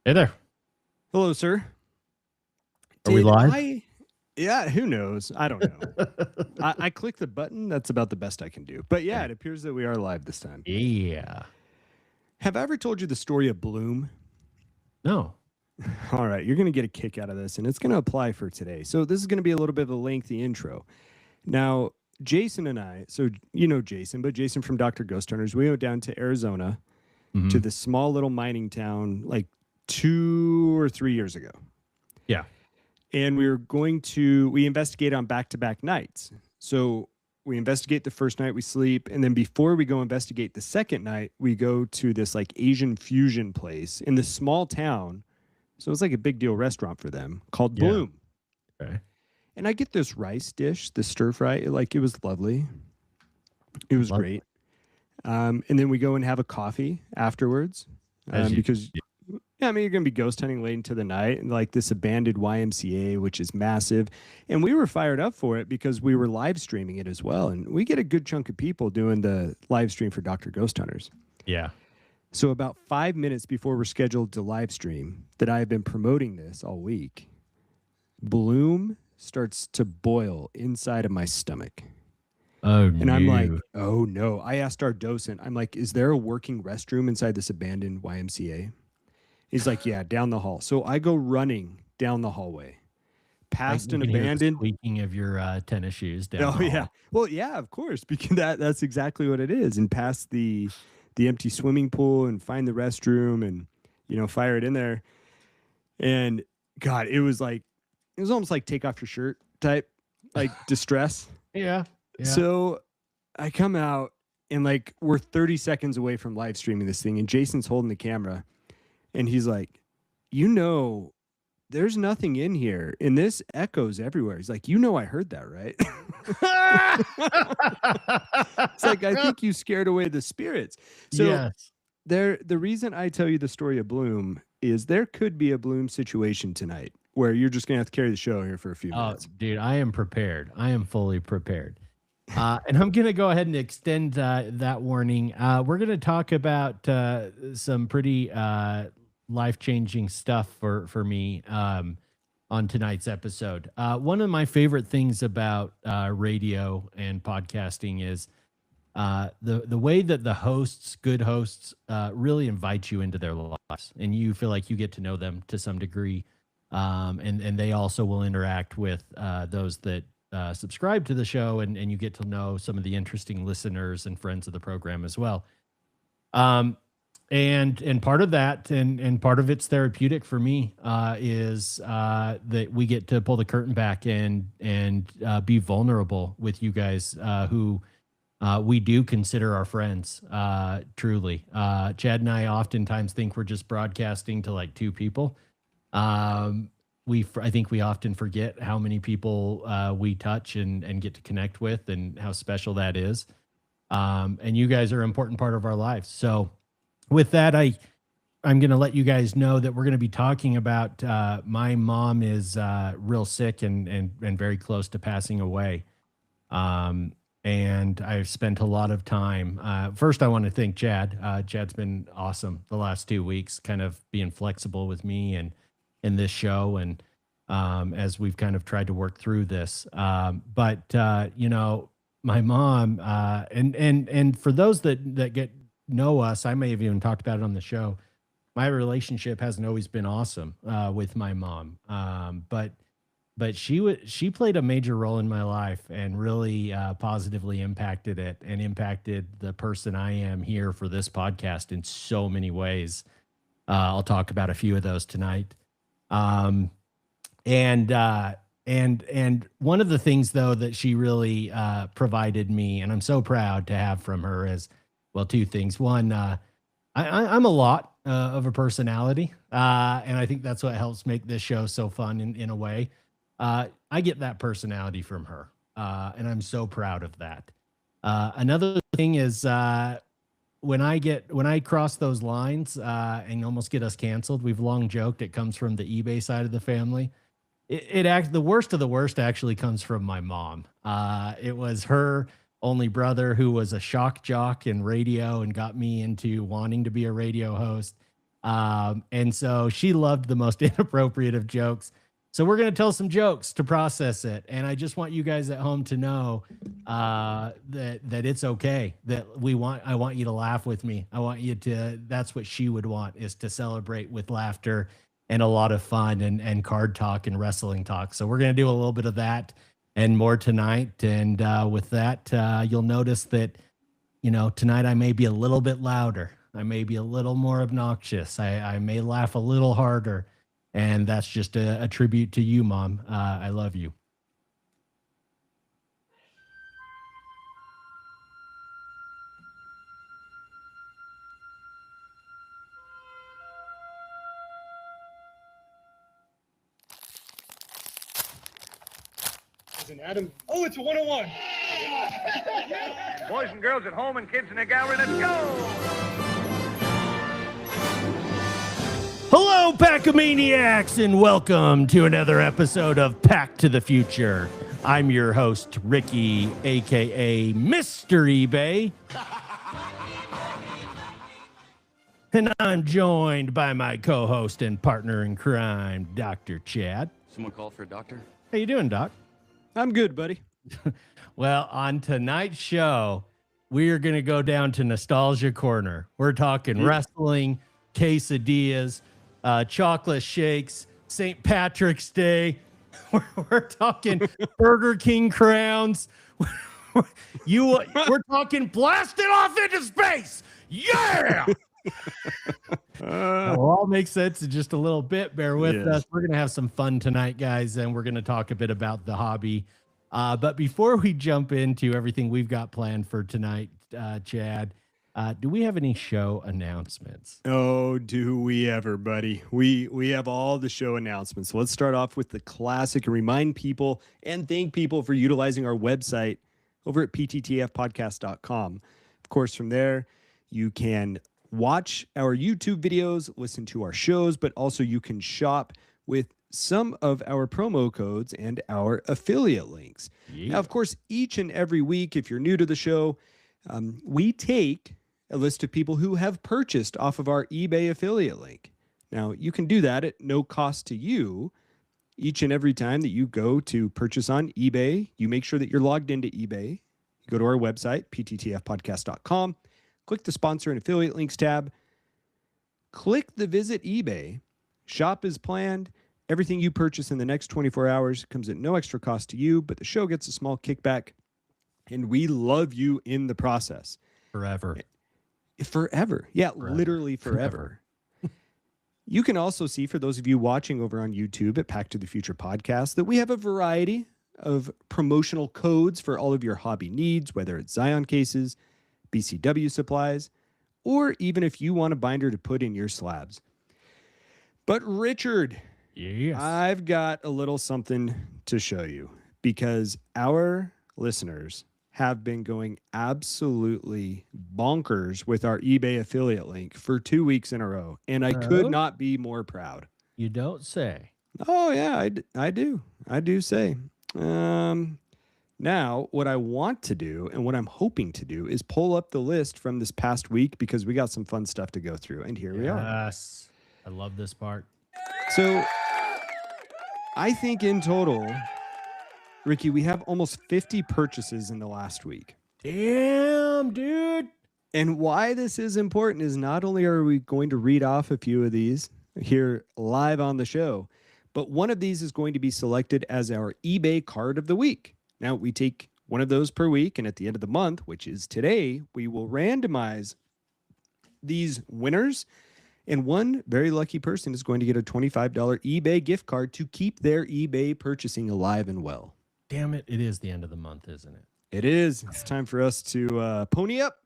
Hey there. Hello, sir. Are we Did live? I? Yeah, who knows? I don't know. I clicked the button. That's about the best I can do. But yeah, Okay. it appears that we are live this time. Yeah. Have I ever told you the story of Bloom? No. All right, you're going to get a kick out of this, and it's going to apply for today. So, this is going to be a little bit of a lengthy intro. Now, Jason and I, so you know Jason, but Jason from Dr. Ghost Hunters, we went down to Arizona to Hmm. this small little mining town like 2 or 3 years ago. Yeah. And we investigate on back-to-back nights. So we investigate the first night, we sleep, and then before we go investigate the second night, we go to this like Asian fusion place in this small town. So it's like a big deal restaurant for them called Yeah. Bloom. Okay. And I get this rice dish, the stir fry. Like, it was lovely. It was Love great. And then we go and have a coffee afterwards, as you. because yeah, I mean, you're going to be ghost hunting late into the night, and like this abandoned YMCA, which is massive. And we were fired up for it because we were live streaming it as well. And we get a good chunk of people doing the live stream for Dr. Ghost Hunters. Yeah. So, about 5 minutes before we're scheduled to live stream, that I have been promoting this all week, Bloom starts to boil inside of my stomach. Oh And I'm like, no. oh no. I asked our docent, I'm like, is there a working restroom inside this abandoned YMCA? He's like, yeah, down the hall. So I go running down the hallway, past You an can hear the abandoned. squeaking of your tennis shoes down Oh the yeah. hall. Well, yeah, of course, because that's exactly what it is. And past the empty swimming pool, and find the restroom, and fire it in there. And God, it was almost like take off your shirt type, like distress. Yeah. Yeah. So I come out, and like we're 30 seconds away from live streaming this thing, and Jason's holding the camera, and he's like, there's nothing in here, and this echoes everywhere. He's like, I heard that, right? It's like, I think you scared away the spirits. So Yes. the reason I tell you the story of Bloom is there could be a Bloom situation tonight where you're just gonna have to carry the show here for a few Oh, minutes. dude, I am prepared. I am fully prepared. And I'm going to go ahead and extend that warning. We're going to talk about some pretty life-changing stuff for me on tonight's episode. One of my favorite things about radio and podcasting is the way that the hosts, good hosts, really invite you into their lives, and you feel like you get to know them to some degree, and they also will interact with those that subscribe to the show, and you get to know some of the interesting listeners and friends of the program as well. Um, and part of that, and part of it's therapeutic for me, is that we get to pull the curtain back and be vulnerable with you guys, who we do consider our friends, truly. Chad and I oftentimes think we're just broadcasting to like two people. Um, I think we often forget how many people we touch and get to connect with, and how special that is. And you guys are an important part of our lives. So with that, I'm going to let you guys know that we're going to be talking about my mom is real sick and very close to passing away. Um, and I've spent a lot of time. First, I want to thank Chad. Chad's been awesome the last 2 weeks, kind of being flexible with me and in this show, and as we've kind of tried to work through this. But my mom, and for those that get know us, I may have even talked about it on the show. My relationship hasn't always been awesome with my mom, but she played a major role in my life, and really positively impacted it, and impacted the person I am here for this podcast in so many ways. I'll talk about a few of those tonight. Um, and one of the things though that she really provided me, and I'm so proud to have from her, is, well, two things. One, I'm a lot of a personality, and I think that's what helps make this show so fun in a way. I get that personality from her, and I'm so proud of that. Another thing is, when I cross those lines and almost get us canceled, we've long joked it comes from the eBay side of the family. The worst of the worst actually comes from my mom. It was her only brother who was a shock jock in radio and got me into wanting to be a radio host. And so she loved the most inappropriate of jokes. So we're going to tell some jokes to process it. And I just want you guys at home to know that it's okay, that I want you to laugh with me. I want you to, that's what she would want, is to celebrate with laughter and a lot of fun and card talk and wrestling talk. So we're going to do a little bit of that and more tonight. And with that, you'll notice that, tonight I may be a little bit louder. I may be a little more obnoxious. I may laugh a little harder. And that's just a tribute to you, Mom. I love you. Adam. Oh, it's a 101. Boys and girls at home and kids in the gallery, let's go! Hello, Packamaniacs, and welcome to another episode of Pack to the Future. I'm your host, Ricky, a.k.a. Mr. eBay. And I'm joined by my co-host and partner in crime, Dr. Chad. Someone call for a doctor? How you doing, Doc? I'm good, buddy. Well, on tonight's show, we are going to go down to Nostalgia Corner. We're talking wrestling, quesadillas, chocolate shakes, St. Patrick's Day. We're talking Burger King crowns. We're talking blasting off into space. Yeah! It'll all make sense in just a little bit. Bear with us. We're going to have some fun tonight, guys, and we're going to talk a bit about the hobby. But before we jump into everything we've got planned for tonight, Chad, do we have any show announcements? Oh, do we ever, buddy? We have all the show announcements. So let's start off with the classic and remind people and thank people for utilizing our website over at pttfpodcast.com. Of course, from there, you can watch our YouTube videos, listen to our shows, but also you can shop with some of our promo codes and our affiliate links. Now, of course, each and every week, if you're new to the show, we take a list of people who have purchased off of our eBay affiliate link. Now, you can do that at no cost to you. Each and every time that you go to purchase on eBay, you make sure that you're logged into eBay. You go to our website, pttfpodcast.com, click the sponsor and affiliate links tab, click the visit eBay, shop as planned. Everything you purchase in the next 24 hours comes at no extra cost to you, but the show gets a small kickback, and we love you in the process. Forever. Forever. Yeah, forever. Literally forever. You can also see, for those of you watching over on YouTube at Pack to the Future Podcast, that we have a variety of promotional codes for all of your hobby needs, whether it's Zion cases, BCW supplies, or even if you want a binder to put in your slabs. But Richard, yes, I've got a little something to show you, because our listeners have been going absolutely bonkers with our eBay affiliate link for 2 weeks in a row, and I could not be more proud. You don't say. Oh, yeah, I do. I do say. Now, what I want to do and what I'm hoping to do is pull up the list from this past week, because we got some fun stuff to go through, and here we are. Yes, I love this part. So I think in total, Ricky, we have almost 50 purchases in the last week. Damn, dude. And why this is important is not only are we going to read off a few of these here live on the show, but one of these is going to be selected as our eBay card of the week. Now, we take one of those per week, and at the end of the month, which is today, we will randomize these winners, and one very lucky person is going to get a $25 eBay gift card to keep their eBay purchasing alive and well. Damn it, it is the end of the month, isn't it? It is. It's time for us to pony up.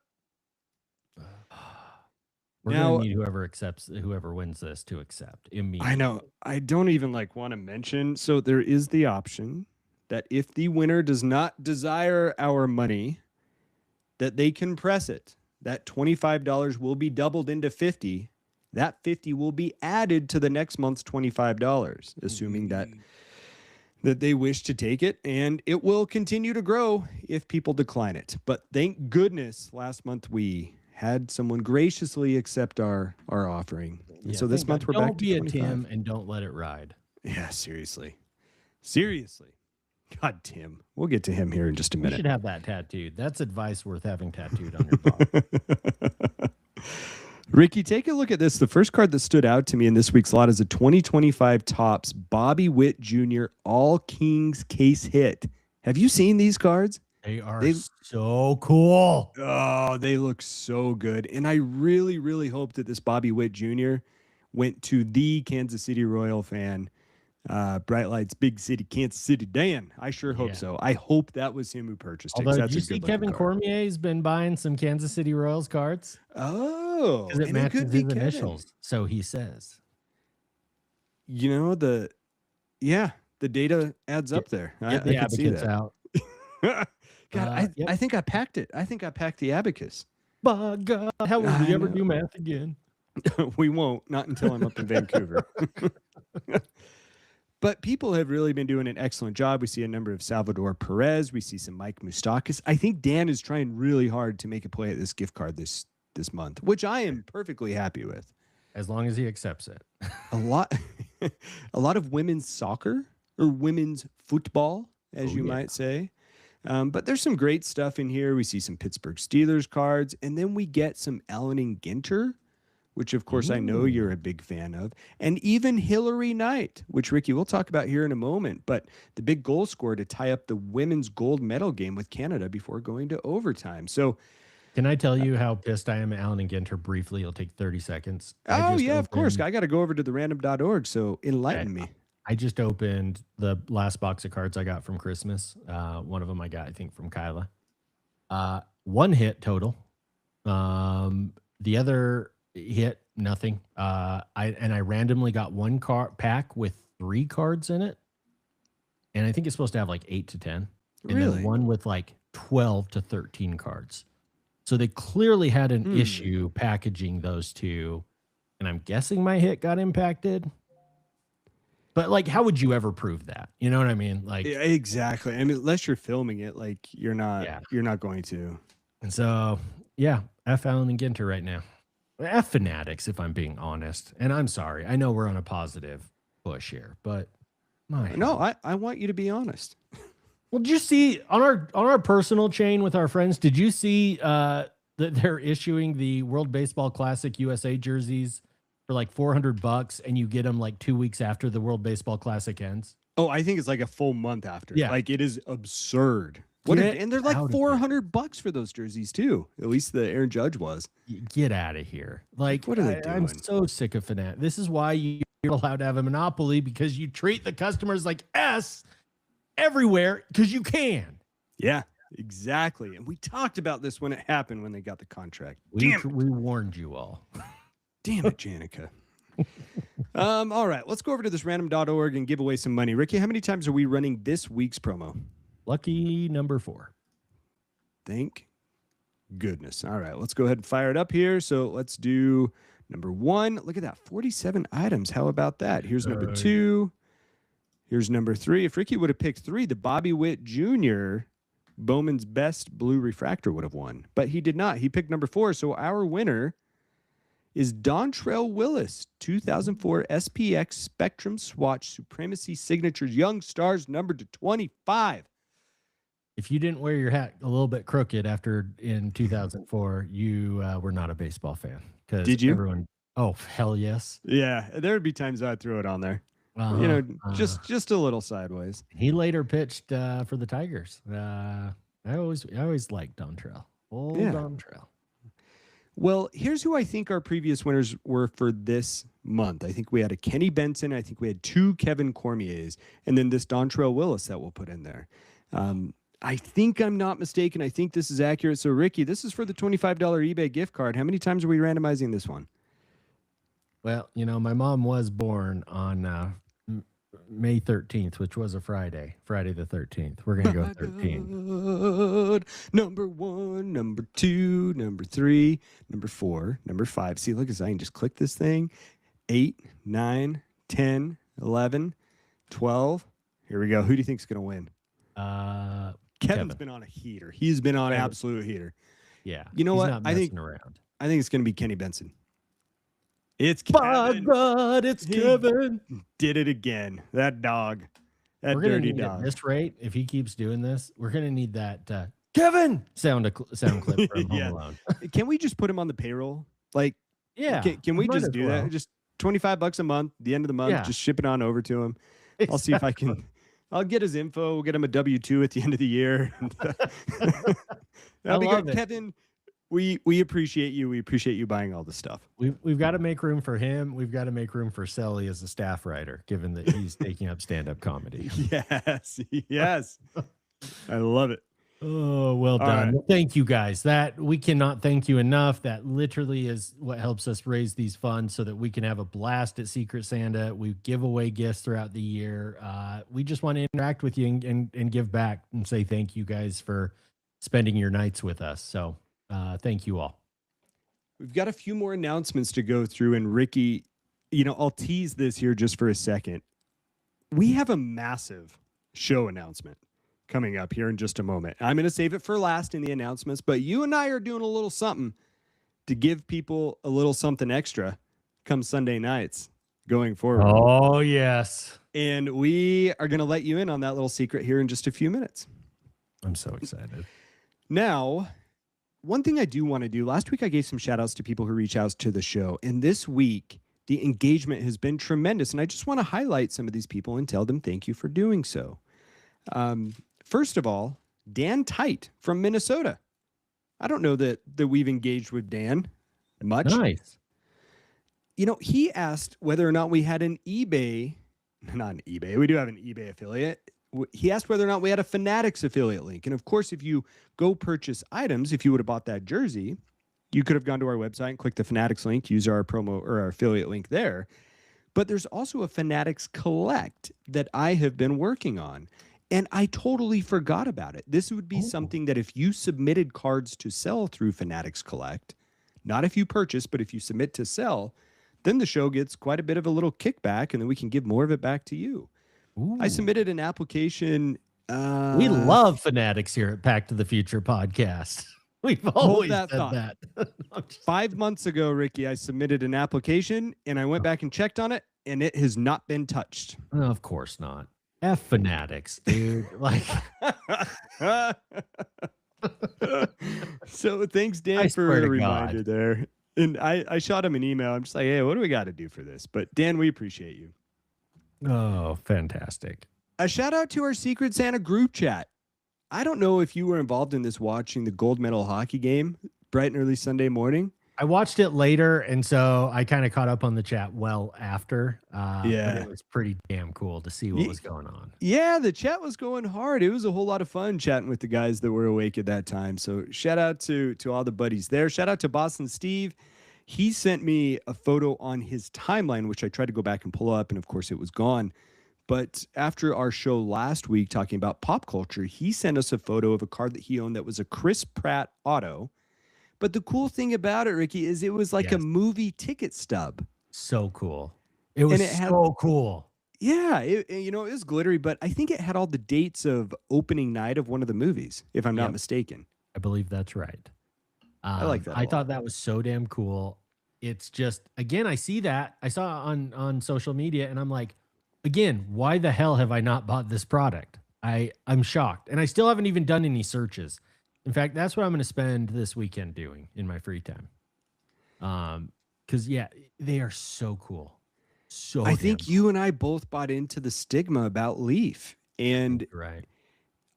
We're gonna need whoever wins this to accept immediately. I know. I don't even want to mention. So there is the option that if the winner does not desire our money, that they can press it. That $25 will be doubled into $50. That $50 will be added to the next month's $25, assuming that they wish to take it, and it will continue to grow if people decline it. But thank goodness last month we had someone graciously accept our offering. And so this thank month God. we're back Don't to be a 25. Tim and don't let it ride. Yeah, seriously. Seriously. God, Tim. We'll get to him here in just a You minute. should have that tattooed. That's advice worth having tattooed on your body. Ricky, take a look at this. The first card that stood out to me in this week's lot is a 2025 Topps Bobby Witt Jr. All Kings case hit. Have you seen these cards? They are so cool. Oh, they look so good. And I really, really hope that this Bobby Witt Jr. went to the Kansas City Royal fan, Bright Lights, Big City, Kansas City Dan. I sure hope so. I hope that was him who purchased it. Although, That's did you a see good-looking Kevin card. Cormier's been buying some Kansas City Royals cards? Oh, Because it and matches could be his Kevin. initials. So he says. You know, the data adds up there. Get the I can see abacus that. out. God, Yep. I think I packed it. I think I packed the abacus. By God, how will I we ever know. do math again? We won't, not until I'm up in Vancouver. But people have really been doing an excellent job. We see a number of Salvador Perez. We see some Mike Moustakas. I think Dan is trying really hard to make a play at this gift card this month, which I am perfectly happy with. As long as he accepts it. A lot of women's soccer or women's football, as you might say. But there's some great stuff in here. We see some Pittsburgh Steelers cards, and then we get some Allen and Ginter, which of course I know you're a big fan of, and even Hillary Knight, which Ricky we'll talk about here in a moment. But the big goal scorer to tie up the women's gold medal game with Canada before going to overtime. So, can I tell you how pissed I am at Allen and Ginter briefly? It'll take 30 seconds. of course. I got to go over to the random.org. So enlighten me. I just opened the last box of cards I got from Christmas. One of them I got, I think, from Kyla. One hit total. The other hit nothing. I randomly got one card pack with 3 cards in it, and I think it's supposed to have like 8 to 10. And then one with like 12 to 13 cards. So they clearly had an issue packaging those two, and I'm guessing my hit got impacted. But like, how would you ever prove that? You know what I mean? Like, Yeah, exactly. I mean, unless you're filming it, like you're not going to. And so, yeah, F Allen and Ginter right now. F Fanatics, if I'm being honest. And I'm sorry. I know we're on a positive push here, but I want you to be honest. Well, did you see on our personal chain with our friends, did you see that they're issuing the World Baseball Classic USA jerseys for like $400 and you get them like 2 weeks after the World Baseball Classic ends? Oh, I think it's like a full month after. Yeah. Like it is absurd. And they're like $400 for those jerseys too. At least the Aaron Judge was. Get out of here. Like, what are they doing? I'm so sick of Fanat. This is why you're allowed to have a monopoly, because you treat the customers like S everywhere because you can. Yeah, exactly. And we talked about this when it happened, when they got the contract. We warned you all. Damn it, Janica. All right, let's go over to this random.org and give away some money. Ricky, how many times are we running this week's promo? Lucky number 4. Thank goodness. All right, let's go ahead and fire it up here. So let's do number 1. Look at that, 47 items. How about that? Here's number 2. Here's number 3. If Ricky would have picked 3, the Bobby Witt Jr. Bowman's Best Blue Refractor would have won. But he did not. He picked number 4. So our winner is Dontrell Willis, 2004 SPX Spectrum Swatch Supremacy Signatures Young Stars number to 25. If you didn't wear your hat a little bit crooked in 2004, you were not a baseball fan. Did you? Everyone, oh, hell yes. Yeah, there would be times I'd throw it on there. Just a little sideways. He later pitched for the Tigers. I always liked Dontrell. Dontrell. Well, here's who I think our previous winners were for this month. I think we had a Kenny Benson. I think we had 2 Kevin Cormiers, and then this Dontrell Willis that we'll put in there. I think I'm not mistaken. I think this is accurate. So, Ricky, this is for the $25 eBay gift card. How many times are we randomizing this one? Well, my mom was born on May 13th, which was a Friday the 13th. We're going to go 13. Number 1, number 2, number 3, number 4, number 5. See, look, I can just click this thing. 8, 9, 10, 11, 12. Here we go. Who do you think is going to win? Kevin's been on a heater. He's been on an absolute heater. Yeah. You know what? I think around. I think it's going to be Kenny Benson. It's By Kevin. God, it's He Kevin. Did it again. That dog. That We're gonna dirty need dog. at this rate. If he keeps doing this, we're gonna need that Kevin sound clip from Home Yeah. Alone. Can we just put him on the payroll? Like, Yeah, can we might just as do well. that? Just $25 a month, the end of the month, Yeah. just ship it on over to him. I'll see if I can. I'll get his info. We'll get him a W-2 at the end of the year. That'll be love good. it. Kevin, we appreciate you. We appreciate you buying all this stuff. We've got to make room for him. We've got to make room for Selly as a staff writer, given that he's taking up stand-up comedy. Yes. Yes. I love it. Oh, well All done. right. Well, thank you guys. That we cannot thank you enough. That literally is what helps us raise these funds so that we can have a blast at Secret Santa. We give away gifts throughout the year. We just want to interact with you and give back and say thank you guys for spending your nights with us. So thank you all. We've got a few more announcements to go through. And Ricky, I'll tease this here just for a second. We have a massive show announcement coming up here in just a moment. I'm going to save it for last in the announcements, but you and I are doing a little something to give people a little something extra come Sunday nights going forward. Oh, yes. And we are going to let you in on that little secret here in just a few minutes. I'm so excited. Now, one thing I do want to do, last week I gave some shout outs to people who reach out to the show. And this week, the engagement has been tremendous. And I just want to highlight some of these people and tell them thank you for doing so. First of all, Dan Tite from Minnesota. I don't know that we've engaged with Dan much. Nice. He asked whether or not we had not an eBay, we do have an eBay affiliate. He asked whether or not we had a Fanatics affiliate link. And of course, if you go purchase items, if you would have bought that jersey, you could have gone to our website and clicked the Fanatics link, use our promo or our affiliate link there. But there's also a Fanatics Collect that I have been working on. And I totally forgot about it. This would be something that if you submitted cards to sell through Fanatics Collect, not if you purchase, but if you submit to sell, then the show gets quite a bit of a little kickback, and then we can give more of it back to you. Ooh. I submitted an application. We love Fanatics here at Back to the Future podcast. We've always that said thought. that. 5 months ago, Ricky, I submitted an application, and I went back and checked on it, and it has not been touched. Of course not. F Fanatics, dude. Like, so thanks, I Dan, swear for to a reminder God. there. And I shot him an email. I'm just like, hey, what do we got to do for this? But Dan, we appreciate you. oh, fantastic. A shout out to our Secret Santa group chat. I don't know if you were involved in this watching the gold medal hockey game bright and early Sunday morning. I watched it later, and so I kind of caught up on the chat well after. Yeah. But it was pretty damn cool to see what was going on. Yeah, the chat was going hard. It was a whole lot of fun chatting with the guys that were awake at that time. So shout out to all the buddies there. Shout out to Boston Steve. He sent me a photo on his timeline, which I tried to go back and pull up, and of course it was gone. But after our show last week talking about pop culture, he sent us a photo of a car that he owned that was a Chris Pratt auto. But the cool thing about it, Ricky, is it was like a Yes. movie ticket stub. So cool. It was it had- so cool. Yeah, it was glittery, but I think it had all the dates of opening night of one of the movies, if I'm not Yep. mistaken. I believe that's right. I like that a I lot. thought that was so damn cool. It's just, again, I see that. I saw it on social media, and I'm like, again, why the hell have I not bought this product? I'm shocked. And I still haven't even done any searches. In fact, that's what I'm going to spend this weekend doing in my free time. Because yeah, they are so cool. So I think damn you and I both bought into the stigma about Leaf, and cool. Right.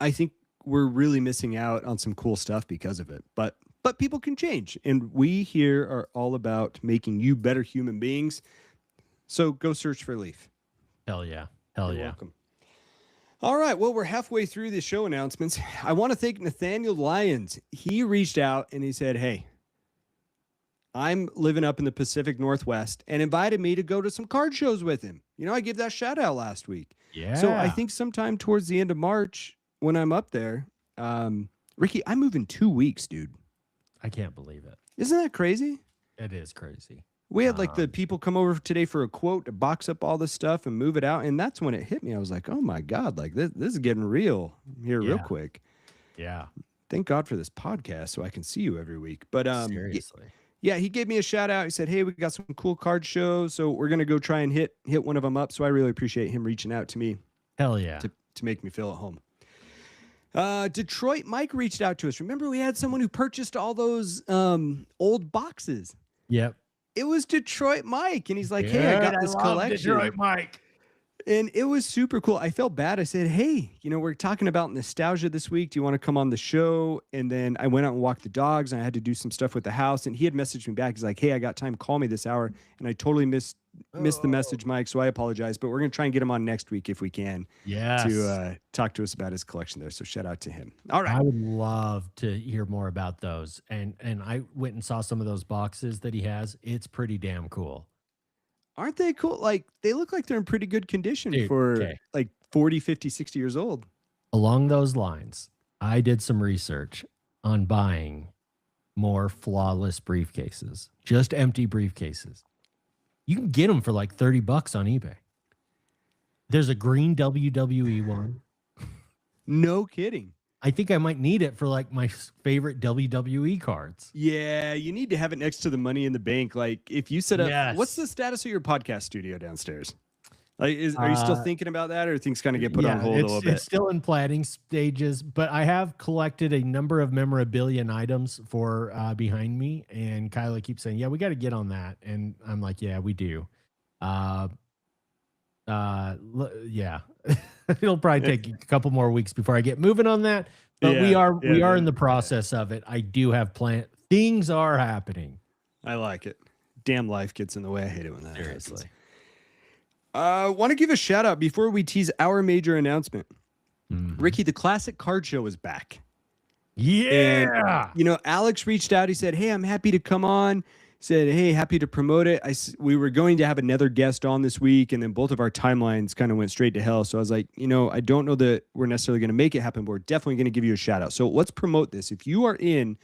I think we're really missing out on some cool stuff because of it. But people can change, and we here are all about making you better human beings. So go search for Leaf. Hell yeah. Hell You're yeah. welcome. All right. Well, we're halfway through the show announcements. I want to thank Nathaniel Lyons. He reached out and he said, hey, I'm living up in the Pacific Northwest, and invited me to go to some card shows with him. I gave that shout out last week. Yeah. So I think sometime towards the end of March when I'm up there, Ricky, I move in 2 weeks, dude. I can't believe it. Isn't that crazy? It is crazy. We had like the people come over today for a quote to box up all this stuff and move it out. And that's when it hit me. I was like, oh my God, like this is getting real here real Yeah. quick. Yeah. Thank God for this podcast so I can see you every week. But Seriously. Yeah, he gave me a shout out. He said, "Hey, we got some cool card shows, so we're gonna go try and hit one of them up." So I really appreciate him reaching out to me Hell yeah. to make me feel at home. Detroit Mike reached out to us. Remember, we had someone who purchased all those old boxes. Yep. It was Detroit Mike, and he's like, "Hey, I got this collection." Detroit Mike. And it was super cool. I felt bad. I said, "Hey, we're talking about nostalgia this week. Do you want to come on the show?" And then I went out and walked the dogs, and I had to do some stuff with the house. And he had messaged me back. He's like, "Hey, I got time. Call me this hour." And I totally missed the message, Mike. So I apologize. But we're gonna try and get him on next week if we can to talk to us about his collection there. So shout out to him. All right. I would love to hear more about those. And I went and saw some of those boxes that he has. It's pretty damn cool. Aren't they cool? Like, they look like they're in pretty good condition Dude, for okay. like 40, 50, 60 years old. Along those lines, I did some research on buying more flawless briefcases, just empty briefcases. You can get them for like $30 on eBay. There's a green WWE one. No kidding. I think I might need it for like my favorite WWE cards. Yeah, you need to have it next to the money in the bank. Like, if you set up, Yes. what's the status of your podcast studio downstairs? Like, are you still thinking about that, or things kind of get put on hold a little bit? It's still in planning stages, but I have collected a number of memorabilia and items for behind me, and Kyla keeps saying, "Yeah, we got to get on that," and I'm like, "Yeah, we do." Yeah, it'll probably take a couple more weeks before I get moving on that, but we are in the process of it. I do have things are happening. I like it. Damn, life gets in the way. I hate it when that Seriously. happens. Want to give a shout out before we tease our major announcement. Ricky, the Classic Card Show is back. Yeah. And, Alex reached out. He said, "Hey, I'm happy to come on." Said, "Hey, happy to promote it." We were going to have another guest on this week, and then both of our timelines kind of went straight to hell. So I was like, I don't know that we're necessarily going to make it happen, but we're definitely going to give you a shout out. So let's promote this. If you are in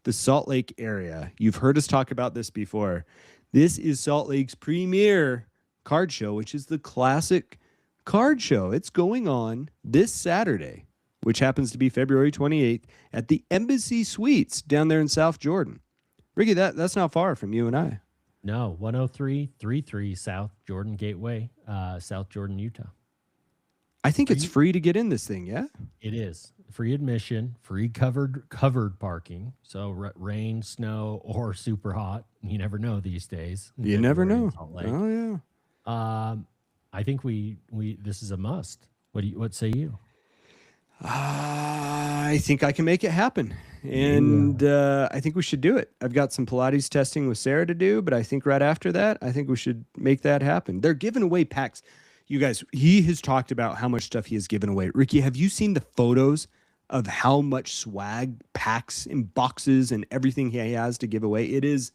the Salt Lake area, you've heard us talk about this before. This is Salt Lake's premier card show, which is the Classic Card Show. It's going on this Saturday, which happens to be February 28th at the Embassy Suites down there in South Jordan. Ricky, that's not far from you and I. No, 10333 South Jordan Gateway, South Jordan, Utah. I think it's free to get in this thing, yeah? It is free admission, free covered parking. So rain, snow, or super hot. You never know these days. You never know. Oh yeah. I think we this is a must. What say you? I think I can make it happen. And I think we should do it. I've got some Pilates testing with Sarah to do, but I think right after that, I think we should make that happen. They're giving away packs. You guys, he has talked about how much stuff he has given away. Ricky, have you seen the photos of how much swag, packs, and boxes and everything he has to give away? It is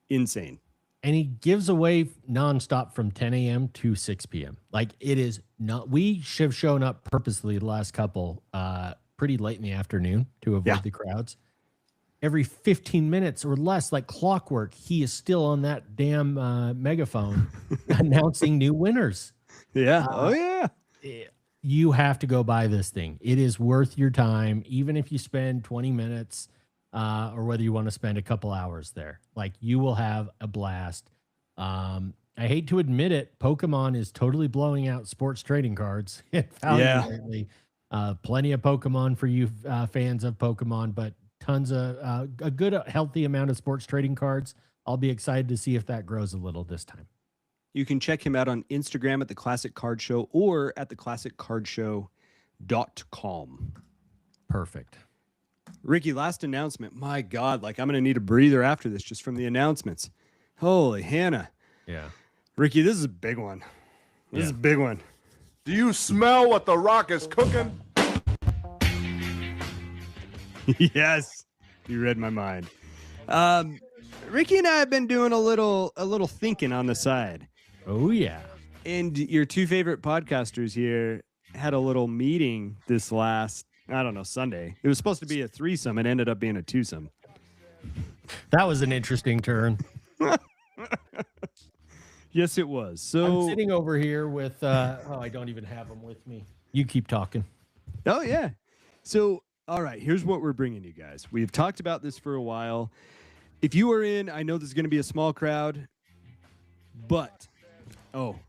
insane. And he gives away nonstop from 10 a.m. to 6 p.m. Like, it is not, we have shown up purposely the last couple pretty late in the afternoon to avoid the crowds. Every 15 minutes or less, like clockwork, he is still on that damn megaphone announcing new winners. Yeah. You have to go buy this thing. It is worth your time, even if you spend 20 minutes or whether you want to spend a couple hours there. Like, you will have a blast. I hate to admit it, Pokemon is totally blowing out sports trading cards. Lately. Plenty of Pokemon for you fans of Pokemon, but tons of a good, healthy amount of sports trading cards. I'll be excited to see if that grows a little this time. You can check him out on Instagram at The Classic Card Show or at theclassiccardshow.com. Perfect. Ricky, last announcement. My God, like, I'm going to need a breather after this just from the announcements. Holy Hannah. Yeah. Ricky, this is a big one. This is a big one. Do you smell what The Rock is cooking? Yes, you read my mind. Ricky and I have been doing a little thinking on the side. Oh, yeah. And your two favorite podcasters here had a little meeting this last, Sunday. It was supposed to be a threesome. It ended up being a twosome. That was an interesting turn. Yes, it was. So I'm sitting over here with, I don't even have them with me. You keep talking. Oh, yeah. So, all right, here's what we're bringing you guys. We've talked about this for a while. if you are in, I know there's going to be a small crowd, but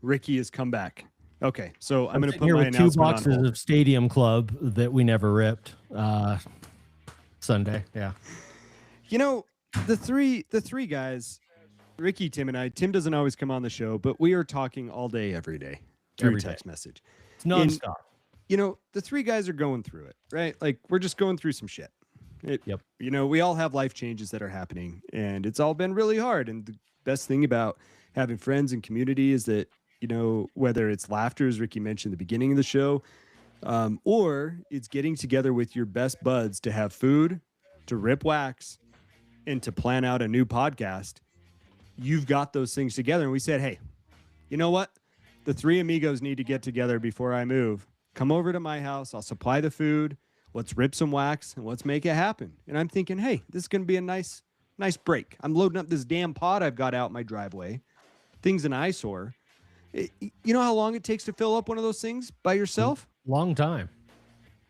Ricky has come back. Okay, so I'm going to put here my with 2 announcement on boxes hold. of Stadium Club that we never ripped. Sunday, yeah. You know, the three guys, Ricky, Tim, and I. Tim doesn't always come on the show, but we are talking all day, every day through Every day. text message. It's nonstop. You know, the 3 guys are going through it, right? Like we're just going through some shit. Yep. You know, we all have life changes that are happening, and it's all been really hard. And the best thing about having friends and community is that, you know, whether it's laughter, as Ricky mentioned at the beginning of the show, or it's getting together with your best buds to have food, to rip wax, and to plan out a new podcast. You've got those things together. And we said, hey, you know what? The 3 amigos need to get together before I move. Come over to my house. I'll supply the food. Let's rip some wax and let's make it happen. And I'm thinking, hey, this is going to be a nice break. I'm loading up this damn pod I've got out in my driveway. Thing's an eyesore. You know how long it takes to fill up one of those things by yourself? Long time.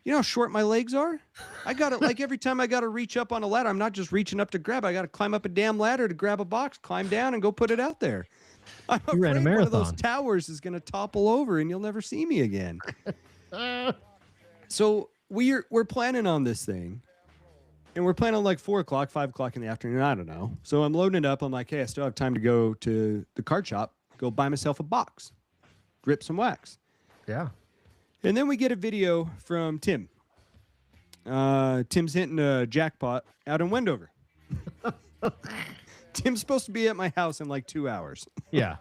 You know how short my legs are? I got to, like, every time I got to reach up on a ladder, I'm not just reaching up to grab. I got to climb up a damn ladder to grab a box, climb down, and go put it out there. I'm You ran a afraid one of those marathon. towers is going to topple over and you'll never see me again. So we're planning on this thing, and we're planning on like 4 o'clock, 5 o'clock in the afternoon. I don't know. So I'm loading it up. I'm like, hey, I still have time to go to the card shop, go buy myself a box, rip some wax. Yeah. And then we get a video from Tim. Tim's hitting a jackpot out in Wendover. Tim's supposed to be at my house in like 2 hours. Yeah.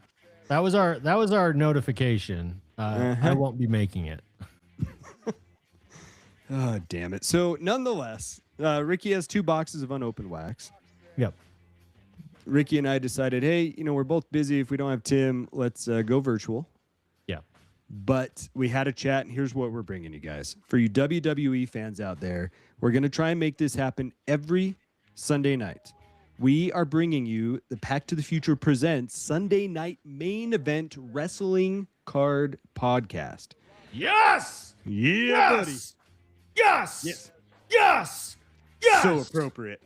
That was our notification. I won't be making it. Oh, damn it. So nonetheless, Ricky has 2 boxes of unopened wax. Yep. Ricky and I decided, hey, you know, we're both busy. If we don't have Tim, let's go virtual. Yeah. But we had a chat, and here's what we're bringing you guys. For you WWE fans out there, we're going to try and make this happen every Sunday night. We are bringing you the Pack to the Future Presents Sunday Night Main Event Wrestling Card Podcast. Yes! Yeah, buddy. Yes! Yes. Yes! Yes! So appropriate.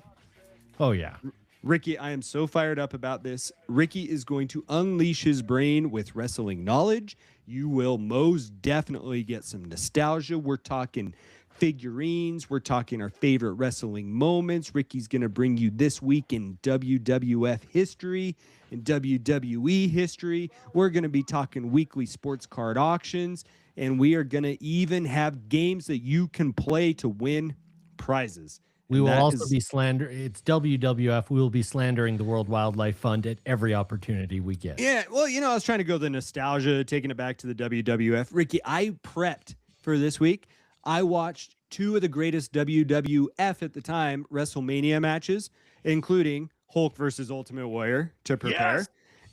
Oh yeah. Ricky, I am so fired up about this. Ricky is going to unleash his brain with wrestling knowledge. You will most definitely get some nostalgia. We're talking figurines. We're talking our favorite wrestling moments. Ricky's going to bring you this week in WWF history, in WWE history. We're going to be talking weekly sports card auctions, and we are going to even have games that you can play to win prizes. We And will that also is- be it's WWF. We will be slandering the World Wildlife Fund at every opportunity we get. Yeah, well, you know, I was trying to go the nostalgia, taking it back to the WWF. Ricky, I prepped for this week. I watched 2 of the greatest WWF at the time WrestleMania matches, including Hulk versus Ultimate Warrior to prepare, Yes.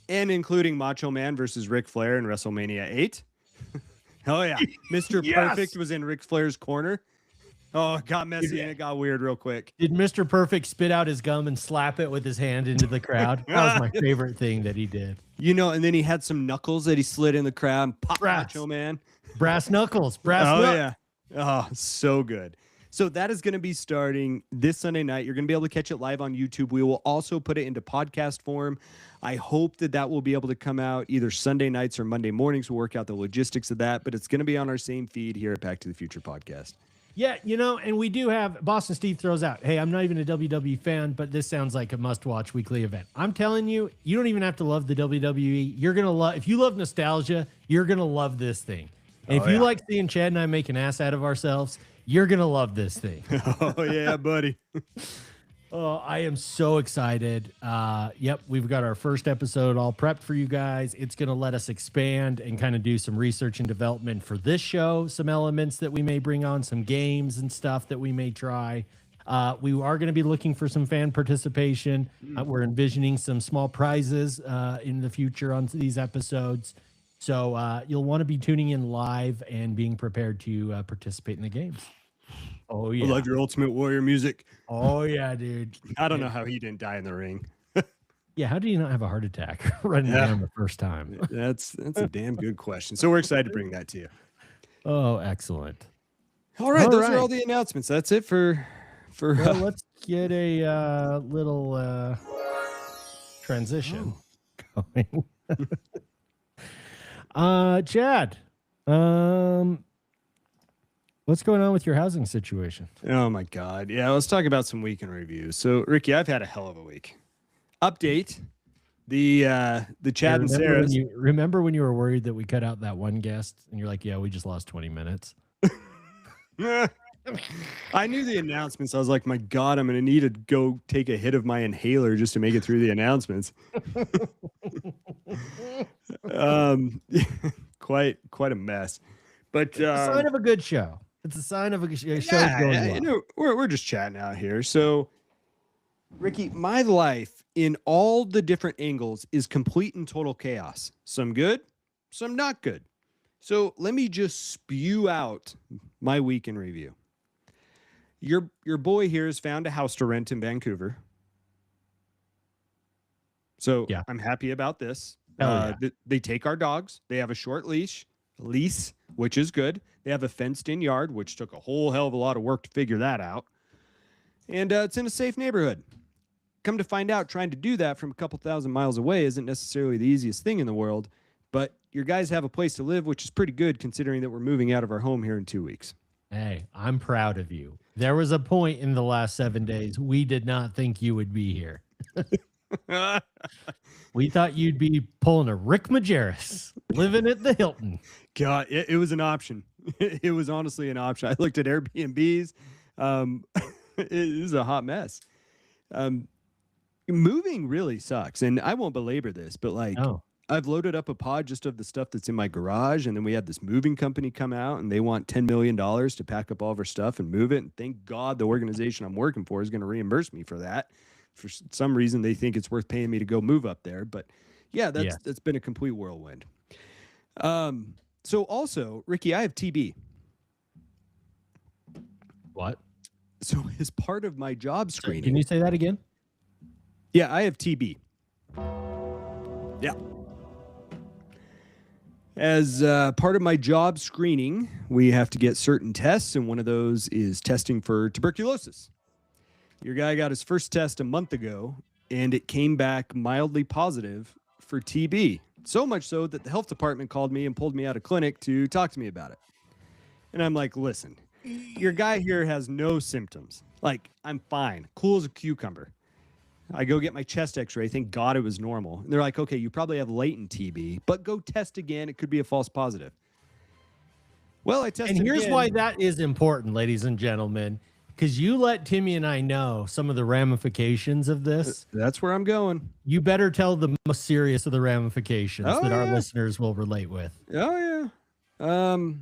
and including Macho Man versus Ric Flair in WrestleMania 8. Oh, yeah. Mr. Yes. Perfect was in Ric Flair's corner. Oh, it got messy and it got weird real quick. Did Mr. Perfect spit out his gum and slap it with his hand into the crowd? That was my favorite thing that he did. You know, and then he had some knuckles that he slid in the crowd and popped Brass. Macho Man. Brass knuckles. Brass Oh, knuckles. yeah. Oh, so good. So that is going to be starting this Sunday night. You're going to be able to catch it live on YouTube. We will also put it into podcast form. I hope that will be able to come out either Sunday nights or Monday mornings. We'll work out the logistics of that, but it's going to be on our same feed here at Back to the Future Podcast. Yeah, you know, and we do have Boston Steve throws out, hey, I'm not even a WWE fan, but this sounds like a must-watch weekly event. I'm telling you, you don't even have to love the WWE. You're going to love, if you love nostalgia, you're going to love this thing. And if you like seeing Chad and I make an ass out of ourselves, you're going to love this thing. Oh, yeah, buddy. Oh, I am so excited. Yep, we've got our first episode all prepped for you guys. It's going to let us expand and kind of do some research and development for this show, some elements that we may bring on, some games and stuff that we may try. We are going to be looking for some fan participation. We're envisioning some small prizes in the future on these episodes. So you'll want to be tuning in live and being prepared to participate in the games. Oh, yeah. I love your Ultimate Warrior music. Oh, yeah, dude. I don't know how he didn't die in the ring. Yeah, how do you not have a heart attack running down the first time? That's a damn good question. So we're excited to bring that to you. Oh, excellent. All right, All those right. are all the announcannouncements. That's it for Well, let's get a little transition going. Chad, what's going on with your housing situation? Oh my God. Yeah, let's talk about some weekend reviews. So, Ricky, I've had a hell of a week. Update. The Chad and Sarah. Remember when you were worried that we cut out that one guest and you're like, yeah, we just lost 20 minutes. I knew the announcements. I was like, my God, I'm going to need to go take a hit of my inhaler just to make it through the announcements. Quite a mess. But It's a sign of a good show. It's a sign of a show going well. you know, we're just chatting out here. So, Ricky, my life in all the different angles is complete and total chaos. Some good, some not good. So let me just spew out my week in review. Your boy here has found a house to rent in Vancouver. So Yeah. I'm happy about this. Hell yeah. They take our dogs. They have a short leash, which is good. They have a fenced-in yard, which took a whole hell of a lot of work to figure that out. And it's in a safe neighborhood. Come to find out, trying to do that from a couple thousand miles away isn't necessarily the easiest thing in the world. But your guys have a place to live, which is pretty good considering that we're moving out of our home here in 2 weeks. Hey, I'm proud of you. There was a point in the last 7 days we did not think you would be here. We thought you'd be pulling a Rick Majerus, living at the Hilton. God, it was an option. It was honestly an option. I looked at Airbnbs. It is a hot mess. Moving really sucks. And I won't belabor this, but like, Oh, I've loaded up a pod just of the stuff that's in my garage, and then we had this moving company come out, and they want $10 million to pack up all of our stuff and move it. And thank God the organization I'm working for is going to reimburse me for that. For some reason, they think it's worth paying me to go move up there. But yeah, that's been a complete whirlwind. So also, Ricky, I have TB. what? So as part of my job screening, Can you say that again? yeah, I have TB. Yeah. As part of my job screening, we have to get certain tests, and one of those is testing for tuberculosis. Your guy got his first test a month ago, and it came back mildly positive for TB. So much so that the health department called me and pulled me out of clinic to talk to me about it. And I'm like, listen, your guy here has no symptoms. Like, I'm fine, cool as a cucumber. I go get my chest x-ray. Thank God it was normal. And they're like, okay, you probably have latent TB, but go test again. It could be a false positive. Well, I tested And here's again. why that is important, ladies and gentlemen, because you let Timmy and I know some of the ramifications of this. That's where I'm going. You better tell the most serious of the ramifications Oh, that our yeah. listeners will relate with. Oh, yeah.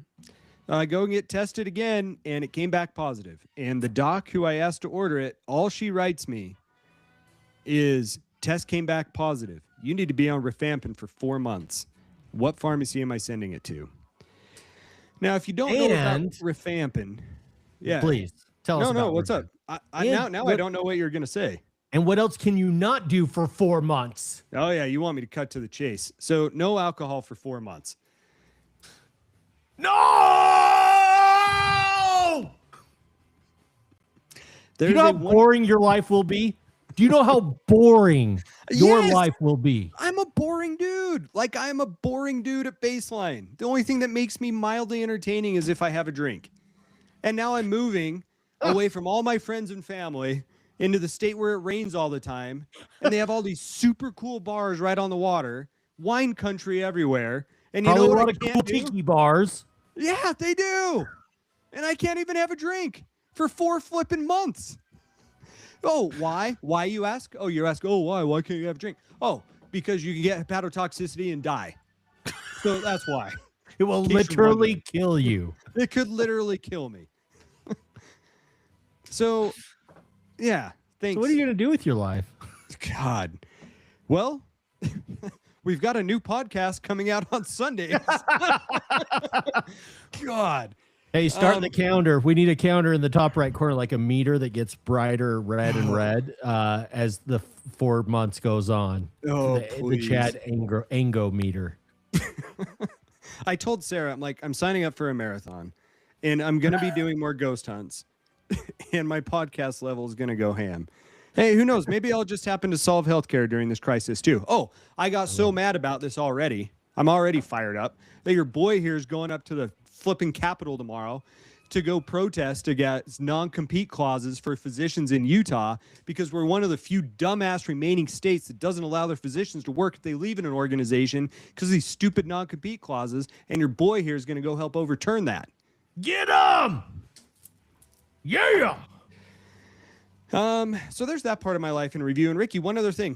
I go and get tested again, and it came back positive. And the doc who I asked to order it, all she writes me is, test came back positive. You need to be on rifampin for 4 months. What pharmacy am I sending it to? Now, if you don't know about And- rifampin, yeah. Please tell us. No, about what's up? And Now I what- don't know what you're going to say. And what else can you not do for 4 months? Oh, yeah, you want me to cut to the chase. So no alcohol for 4 months. No! Do you know how boring your life will be? Do you know how boring your Yes! life will be? I'm a boring dude. Like, I'm a boring dude at baseline. The only thing that makes me mildly entertaining is if I have a drink. And now I'm moving away from all my friends and family into the state where it rains all the time. And they have all these super cool bars right on the water, wine country everywhere. And you Probably know a what lot I of cool can't do? tiki bars. Yeah, they do. And I can't even have a drink for 4 flipping months. Oh, why? Why, you ask? Oh, you ask, oh, why? Why can't you have a drink? Oh, because you can get hepatotoxicity and die. So that's why. It will In case you're literally wondering. kill you. It could literally kill me. So, yeah, thanks. So what are you going to do with your life? God. Well, we've got a new podcast coming out on Sundays. God. Hey, start the counter. We need a counter in the top right corner, like a meter that gets brighter red and red as the 4 months goes on. Oh, the please. Chad Ango meter. I told Sarah, I'm signing up for a marathon, and I'm going to be doing more ghost hunts, and my podcast level is going to go ham. Hey, who knows? Maybe I'll just happen to solve healthcare during this crisis too. Oh, I got so mad about this already. I'm already fired up that your boy here is going up to the flipping Capitol tomorrow to go protest against non-compete clauses for physicians in Utah because we're one of the few dumbass remaining states that doesn't allow their physicians to work if they leave in an organization because of these stupid non-compete clauses. And your boy here is going to go help overturn that. Get him! Yeah! So there's that part of my life in review. And Ricky, one other thing.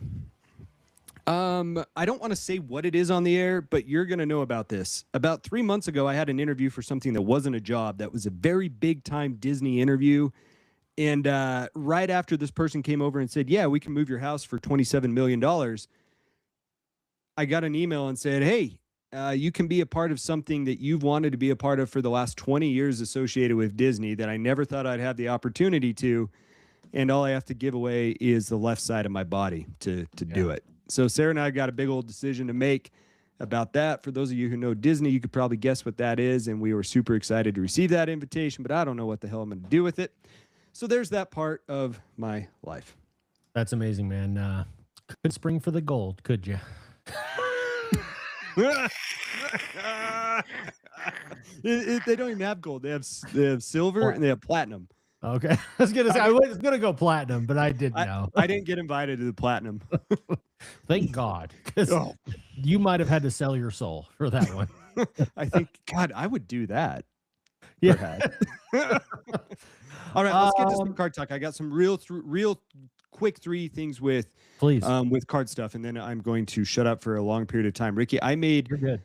I don't want to say what it is on the air, but you're going to know about this. About 3 months ago, I had an interview for something that wasn't a job. That was a very big time Disney interview. And right after this person came over and said, yeah, we can move your house for $27 million. I got an email and said, hey, you can be a part of something that you've wanted to be a part of for the last 20 years associated with Disney that I never thought I'd have the opportunity to. And all I have to give away is the left side of my body to do it. So Sarah and I got a big old decision to make about that. For those of you who know Disney, you could probably guess what that is. And we were super excited to receive that invitation, but I don't know what the hell I'm going to do with it. So there's that part of my life. That's amazing, man. Could spring for the gold, could you? They don't even have gold. They have silver and they have platinum. Okay. I was gonna say I was gonna go platinum, but I didn't know. I didn't get invited to the platinum. Thank God, because you might have had to sell your soul for that one. I think, God, I would do that. Yeah. All right, let's get to some card talk. I got some real quick three things with card stuff, and then I'm going to shut up for a long period of time. Ricky, I made You're good.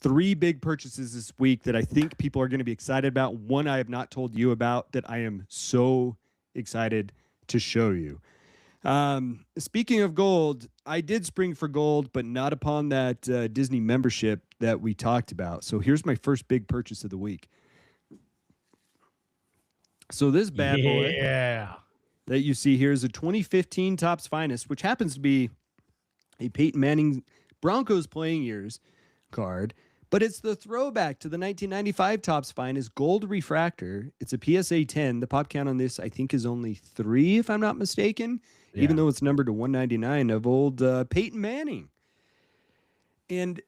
3 big purchases this week that I think people are going to be excited about. One I have not told you about that I am so excited to show you. Speaking of gold, I did spring for gold, but not upon that Disney membership that we talked about. So here's my first big purchase of the week. So this bad boy that you see here is a 2015 Topps Finest, which happens to be a Peyton Manning Broncos playing years card. But it's the throwback to the 1995 Topps Finest gold refractor. It's a PSA 10. The pop count on this, I think, is only 3, if I'm not mistaken, even though it's numbered to 199 of old Peyton Manning. And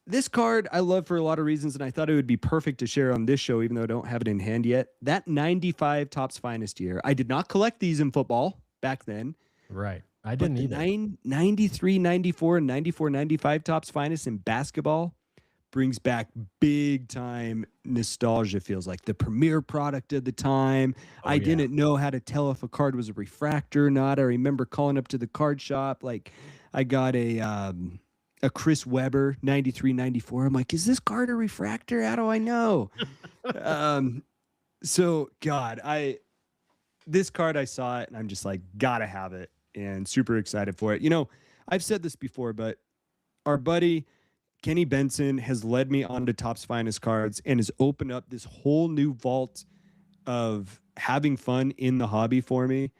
this card I love for a lot of reasons, and I thought it would be perfect to share on this show, even though I don't have it in hand yet. That 95 Topps Finest year, I did not collect these in football back then. Right. I didn't either. 93, 94, and 94, 95 Topps Finest in basketball brings back big time nostalgia. Feels like the premier product of the time. I didn't know how to tell if a card was a refractor or not. I remember calling up to the card shop. Like I got a Chris Webber 93, 94. I'm like, is this card a refractor? How do I know? So God, this card, I saw it and I'm just like, gotta have it, and super excited for it. You know, I've said this before, but our buddy Kenny Benson has led me onto Topps Finest cards and has opened up this whole new vault of having fun in the hobby for me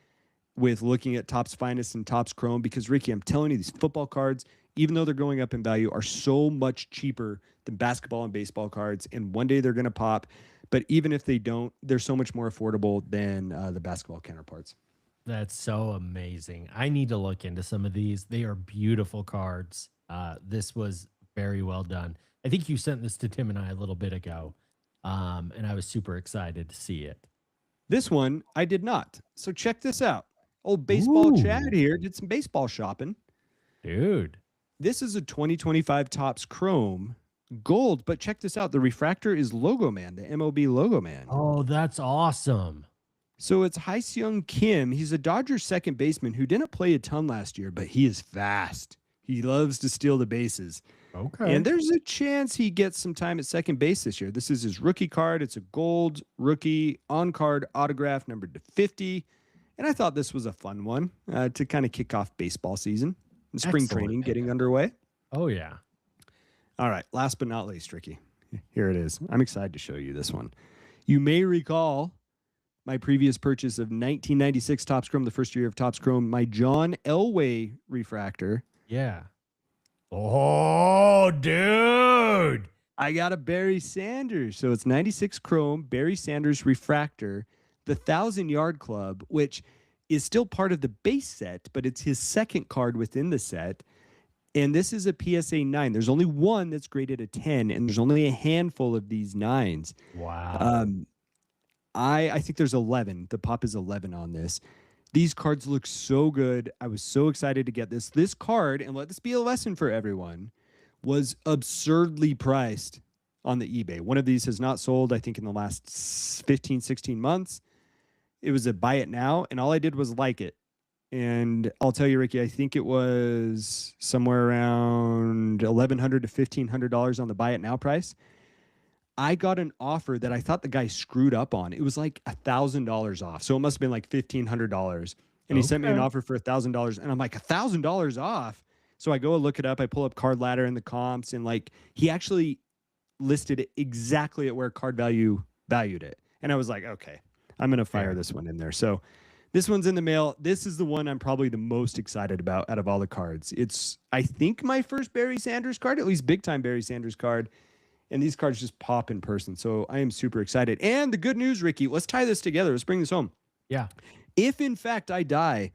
with looking at Topps Finest and Topps Chrome. Because Ricky, I'm telling you, these football cards, even though they're going up in value, are so much cheaper than basketball and baseball cards. And one day they're going to pop. But even if they don't, they're so much more affordable than the basketball counterparts. That's so amazing. I need to look into some of these. They are beautiful cards. This was very well done. I think you sent this to Tim and I a little bit ago, and I was super excited to see it. This one, I did not. So check this out. Old baseball Chad here did some baseball shopping. Dude. This is a 2025 Topps Chrome gold, but check this out. The refractor is Logo Man, the MLB Logo Man. Oh, that's awesome. So it's Hyseung Kim. He's a Dodgers second baseman who didn't play a ton last year, but he is fast. He loves to steal the bases. Okay. And there's a chance he gets some time at second base this year. This is his rookie card. It's a gold rookie on-card autograph numbered to 50. And I thought this was a fun one to kind of kick off baseball season and spring training getting underway. Oh, yeah. All right. Last but not least, Ricky. Here it is. I'm excited to show you this one. You may recall my previous purchase of 1996 Topps Chrome, the first year of Topps Chrome, my John Elway refractor. Yeah. Oh, dude. I got a Barry Sanders. So it's 96 Chrome, Barry Sanders refractor, the 1,000 Yard Club, which is still part of the base set, but it's his second card within the set. And this is a PSA 9. There's only one that's graded a 10, and there's only a handful of these 9s. Wow. I think there's 11. The pop is 11 on this. These cards look so good. I was so excited to get this. This card, and let this be a lesson for everyone, was absurdly priced on the eBay. One of these has not sold, I think, in the last 15, 16 months. It was a buy it now, and all I did was like it. And I'll tell you, Ricky, I think it was somewhere around $1,100 to $1,500 on the buy it now price. I got an offer that I thought the guy screwed up on. It was like $1,000 off. So it must have been like $1,500. And he sent me an offer for $1,000. And I'm like, $1,000 off? So I go and look it up. I pull up Card Ladder and the comps. And like, he actually listed it exactly at where Card Value valued it. And I was like, okay, I'm going to fire this one in there. So this one's in the mail. This is the one I'm probably the most excited about out of all the cards. It's, I think, my first Barry Sanders card, at least big time Barry Sanders card. And these cards just pop in person. So I am super excited. And the good news, Ricky, let's tie this together. Let's bring this home. Yeah. If in fact I die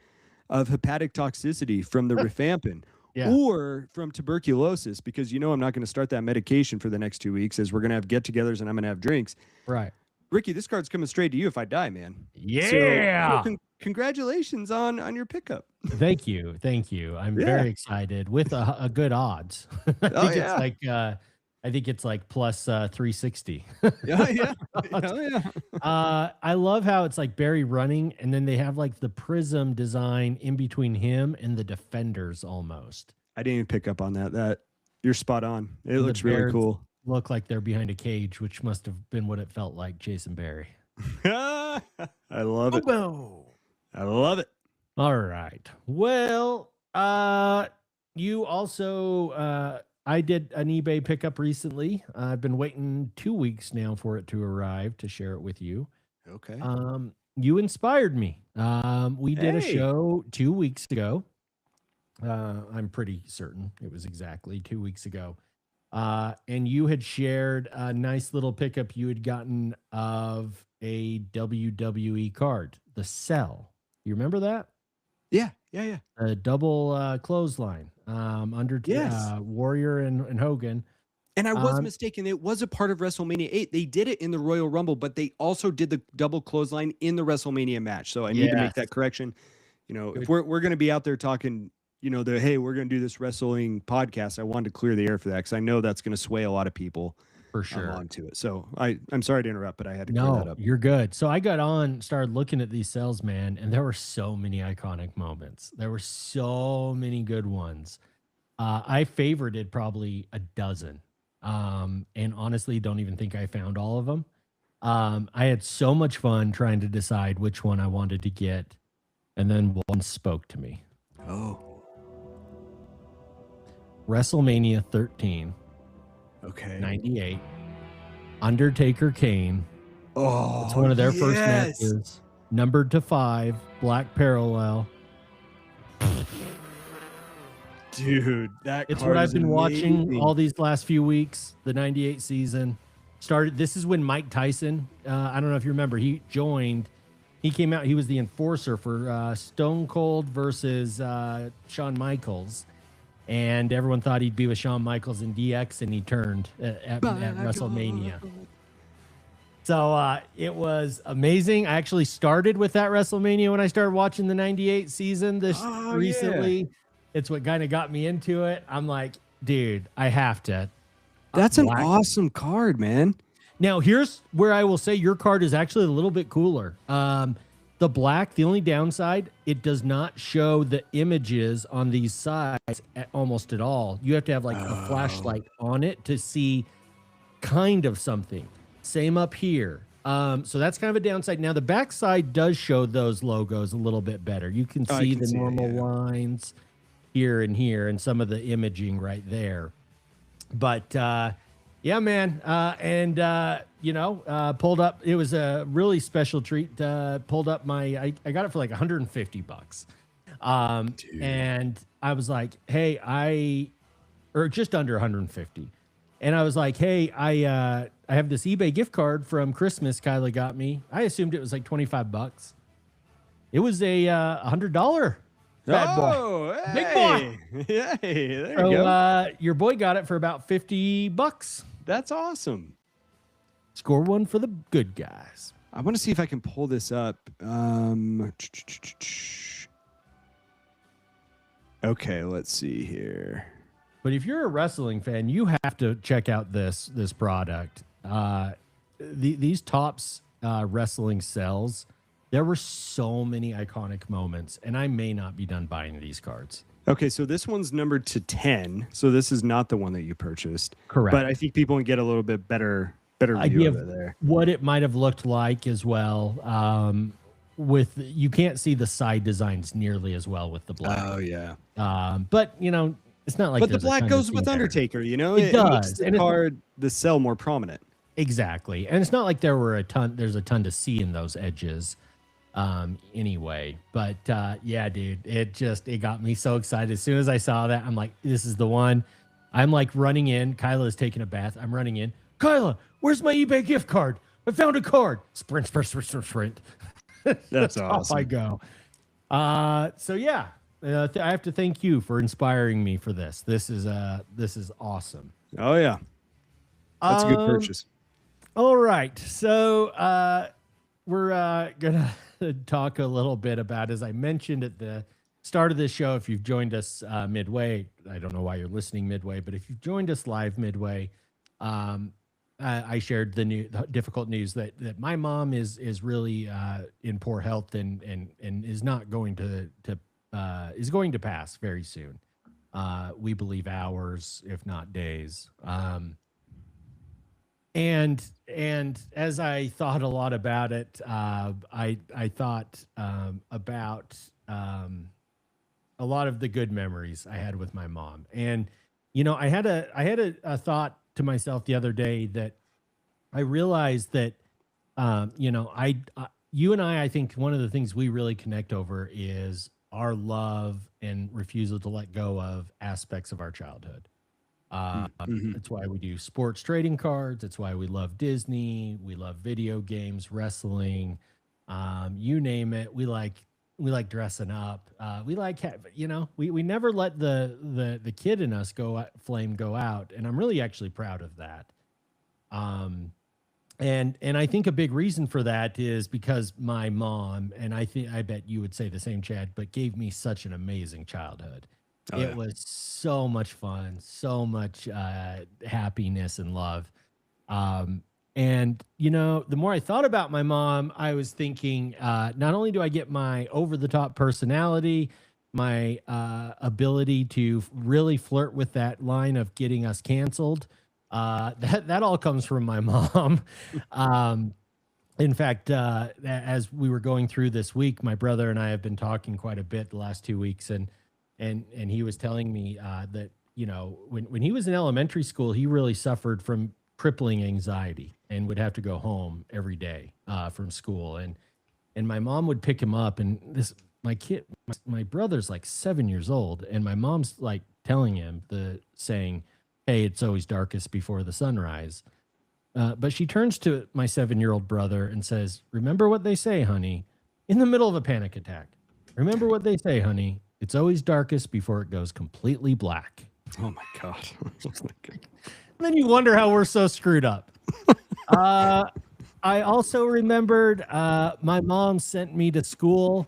of hepatic toxicity from the rifampin Yeah. or from tuberculosis, because you know I'm not going to start that medication for the next 2 weeks, as we're going to have get-togethers and I'm going to have drinks. Right. Ricky, this card's coming straight to you if I die, man. Yeah. So, congratulations on your pickup. Thank you. Thank you. I'm very excited with a good odds. I think it's like plus 360. Yeah. I love how it's like Barry running, and then they have like the prism design in between him and the defenders almost. I didn't even pick up on that. That you're spot on. It The looks really Bears cool. Look like they're behind a cage, which must have been what it felt like, Jason Barry. I love it. I love it. All right. Well, you also I did an eBay pickup recently. I've been waiting 2 weeks now for it to arrive to share it with you. Okay. You inspired me. We did a Hey. show 2 weeks ago. I'm pretty certain it was exactly 2 weeks ago. And you had shared a nice little pickup you had gotten of a WWE card, the Cell. You remember that? Yeah. A double clothesline under Yes. Warrior and Hogan. And I was mistaken. It was a part of WrestleMania 8. They did it in the Royal Rumble, but they also did the double clothesline in the WrestleMania match. So I need to make that correction. You know, if we're going to be out there talking, you know, hey, we're going to do this wrestling podcast, I wanted to clear the air for that because I know that's going to sway a lot of people For sure. onto it. So I'm sorry to interrupt, but I had to clear that No, up. you're good. So I got on, started looking at these cells, man, and there were so many iconic moments. There were so many good ones. I favorited probably a dozen. And honestly, don't even think I found all of them. I had so much fun trying to decide which one I wanted to get. And then one spoke to me. Oh, WrestleMania 13, okay. 98. Undertaker Kane. Oh, It's one of their first yes. matches. Numbered to 5, black parallel. Dude, that It's card what is I've been watching amazing. all these last few weeks. The 98 season started. This is when Mike Tyson, I don't know if you remember, he joined. He came out. He was the enforcer for Stone Cold versus Shawn Michaels. And everyone thought he'd be with Shawn Michaels in DX, and he turned at WrestleMania. So it was amazing. I actually started with that WrestleMania when I started watching the 98 season recently. It's what kind of got me into it. I'm like, dude, I have to. That's an Black. awesome card, man. Now, here's where I will say your card is actually a little bit cooler. The black, the only downside, it does not show the images on these sides almost at all. You have to have like a flashlight on it to see kind of something. Same up here. So that's kind of a downside. Now, the back side does show those logos a little bit better. You can see the normal lines here and here and some of the imaging right there. But yeah, man. Pulled up. It was a really special treat. Pulled up I got it for like $150. And I was like, hey, or just under 150. And I was like, hey, I have this eBay gift card from Christmas Kyla got me. I assumed it was like $25. It was a $100 bad boy. Oh, Big hey. Hey, there you So go. your boy got it for about $50. That's awesome. Score one for the good guys. I want to see if I can pull this up. Okay, let's see here. But if you're a wrestling fan, you have to check out this product. These Topps wrestling cells, there were so many iconic moments, and I may not be done buying these cards. Okay, so this one's numbered to 10. So this is not the one that you purchased. Correct. But I think people can get a little bit better view idea of of it there. what it might have looked like as well. With you can't see the side designs nearly as well with the black. Oh yeah. But you know, it's not like. But the there's a black ton goes to with see there. Undertaker, you know? It makes does, the and it's- card, the cell more prominent. Exactly, and it's not like there's a ton to see in those edges. Anyway, but yeah, dude, it got me so excited. As soon as I saw that, I'm like, this is the one. I'm like running in. Kyla is taking a bath. I'm running in. Kyla, where's my eBay gift card? I found a card. Sprint. That's Off I awesome. go. So yeah, I have to thank you for inspiring me for this. This is awesome. Oh yeah. That's a good purchase. All right, so we're gonna talk a little bit about, as I mentioned at the start of this show. If you've joined us midway, I don't know why you're listening midway, but if you've joined us live midway, I shared the difficult news that my mom is really in poor health and is not going to is going to pass very soon. We believe hours, if not days. And as I thought a lot about it, I thought about a lot of the good memories I had with my mom. And you know, I had a thought to myself the other day that I realized that you know, you and I think one of the things we really connect over is our love and refusal to let go of aspects of our childhood. That's why we do sports trading cards. It's why we love Disney. We love video games, wrestling, you name it. We like dressing up. We like, you know, we never let the kid in us go out. And I'm really actually proud of that. And I think a big reason for that is because my mom, and I bet you would say the same, Chad, but gave me such an amazing childhood. Oh, It yeah. was so much fun, so much happiness and love. And, you know, the more I thought about my mom, I was thinking, not only do I get my over-the-top personality, my ability to really flirt with that line of getting us canceled, that all comes from my mom. In fact, as we were going through this week, my brother and I have been talking quite a bit the last 2 weeks, and he was telling me that, you know, when he was in elementary school, he really suffered from crippling anxiety and would have to go home every day from school. And my mom would pick him up, and my brother's like 7 years old, and my mom's like telling him saying, "Hey, it's always darkest before the sunrise." But she turns to my 7-year-old brother and says, "Remember what they say, honey, in the middle of a panic attack. Remember what they say, honey. It's always darkest before it goes completely black." Oh my God. And then you wonder how we're so screwed up. I also remembered my mom sent me to school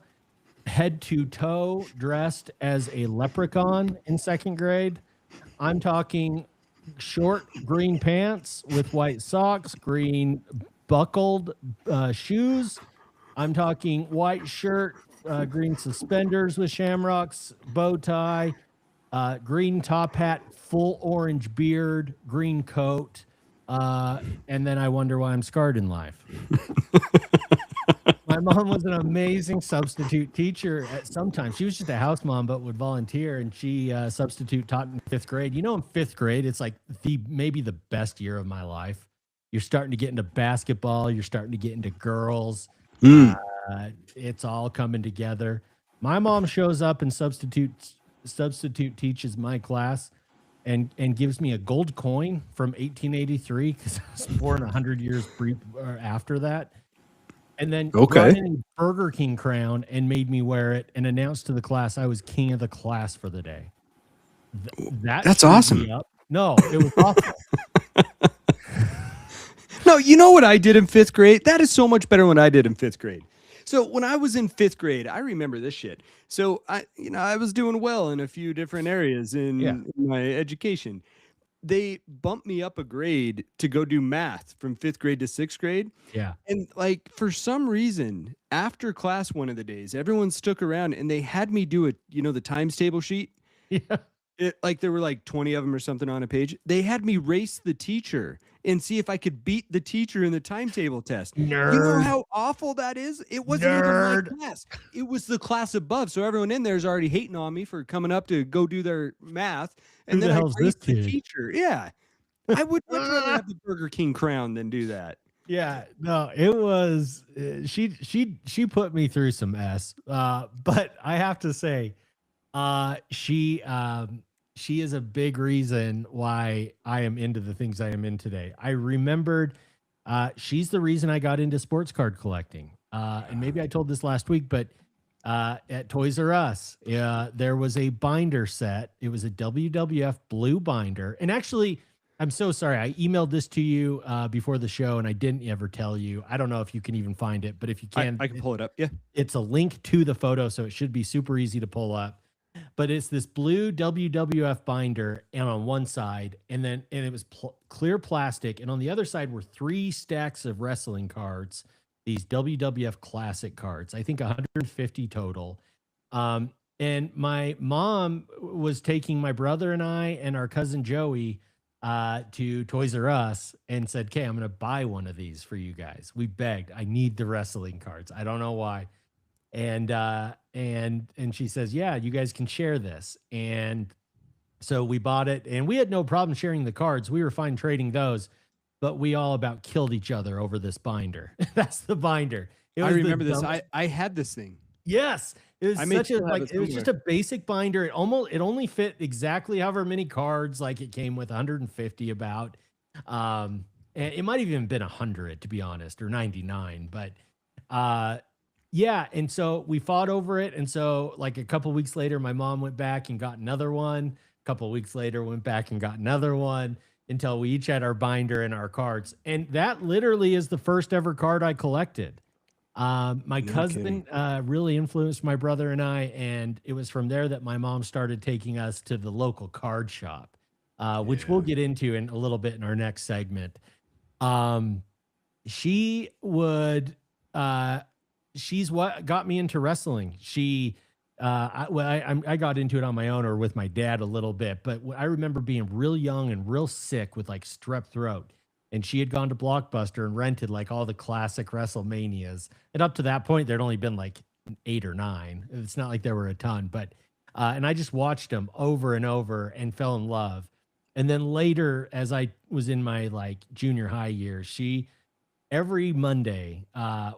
head to toe dressed as a leprechaun in 2nd grade. I'm talking short green pants with white socks, green buckled shoes. I'm talking white shirt, green suspenders with shamrocks, bow tie, green top hat, full orange beard, green coat. And then I wonder why I'm scarred in life. My mom was an amazing substitute teacher sometimes. She was just a house mom, but would volunteer, and she substitute taught in 5th grade. You know, in 5th grade, it's like maybe the best year of my life. You're starting to get into basketball. You're starting to get into girls. It's all coming together. My mom shows up and substitute teaches my class and gives me a gold coin from 1883 because I was born 100 years after that. and then Okay. brought in a Burger King crown and made me wear it and announced to the class I was king of the class for the day. That That's screwed awesome. me up. No, it was awful. No, you know what I did in 5th grade? That is so much better than what I did in 5th grade. So when I was in 5th grade, I remember this shit. So I was doing well in a few different areas in my education. They bumped me up a grade to go do math from 5th grade to 6th grade. Yeah. And like for some reason, after class one of the days, everyone stuck around and they had me do the times table sheet. Yeah. Like there were like 20 of them or something on a page. They had me race the teacher and see if I could beat the teacher in the timetable test. You know Nerd. how awful that is? It wasn't even my class. It was the class above. So everyone in there is already hating on me for coming up to go do their math. And Who the then I hell's this raced the kid? teacher. Yeah. I would much rather have the Burger King crown than do that. Yeah, no, it was she put me through some S. But I have to say, she is a big reason why I am into the things I am in today. I remembered she's the reason I got into sports card collecting. And maybe I told this last week, but at Toys R Us, there was a binder set. It was a WWF blue binder. And actually, I'm so sorry. I emailed this to you before the show and I didn't ever tell you. I don't know if you can even find it, but if you can, I can pull it up. Yeah. it's a link to the photo, so it should be super easy to pull up. But it's this blue WWF binder, and on one side, and it was clear plastic, and on the other side were 3 stacks of wrestling cards, these WWF classic cards. I think 150 total. And my mom was taking my brother and I and our cousin Joey to Toys R Us and said, "Okay, I'm going to buy one of these for you guys." We begged, "I need the wrestling cards. I don't know why." And she says, "Yeah, you guys can share this." And so we bought it, and we had no problem sharing the cards. We were fine trading those, but we all about killed each other over this binder. That's the binder. It I was the remember this. dumbest- I had this thing. Yes, it was I may such a still have it it was just a somewhere. basic binder. It only fit exactly however many cards. Like it came with 150 about. And it might have even been 100 to be honest, or 99. But yeah, and so we fought over it. And so like a couple weeks later, my mom went back and got another one. A couple weeks later, went back and got another one until we each had our binder and our cards. And that literally is the first ever card I collected. My No cousin really influenced my brother and I, and it was from there that my mom started taking us to the local card shop, which we'll get into in a little bit in our next segment. She would, she's what got me into wrestling. I got into it on my own or with my dad a little bit, but I remember being real young and real sick with like strep throat. And she had gone to Blockbuster and rented like all the classic WrestleManias. And up to that point, there'd only been like 8 or 9. It's not like there were a ton, but and I just watched them over and over and fell in love. And then later, as I was in my like junior high years, she every Monday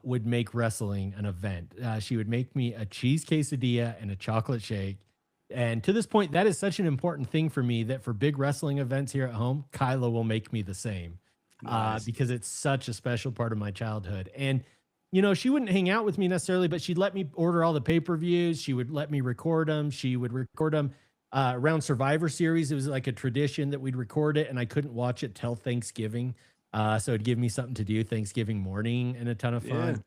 would make wrestling an event. She would make me a cheese quesadilla and a chocolate shake. And to this point, that is such an important thing for me that for big wrestling events here at home, Kyla will make me the same. Nice. Because it's such a special part of my childhood. And, you know, she wouldn't hang out with me necessarily, but she'd let me order all the pay-per-views. She would let me record them. She would record them around Survivor Series. It was like a tradition that we'd record it, and I couldn't watch it till Thanksgiving. So it'd give me something to do Thanksgiving morning and a ton of fun.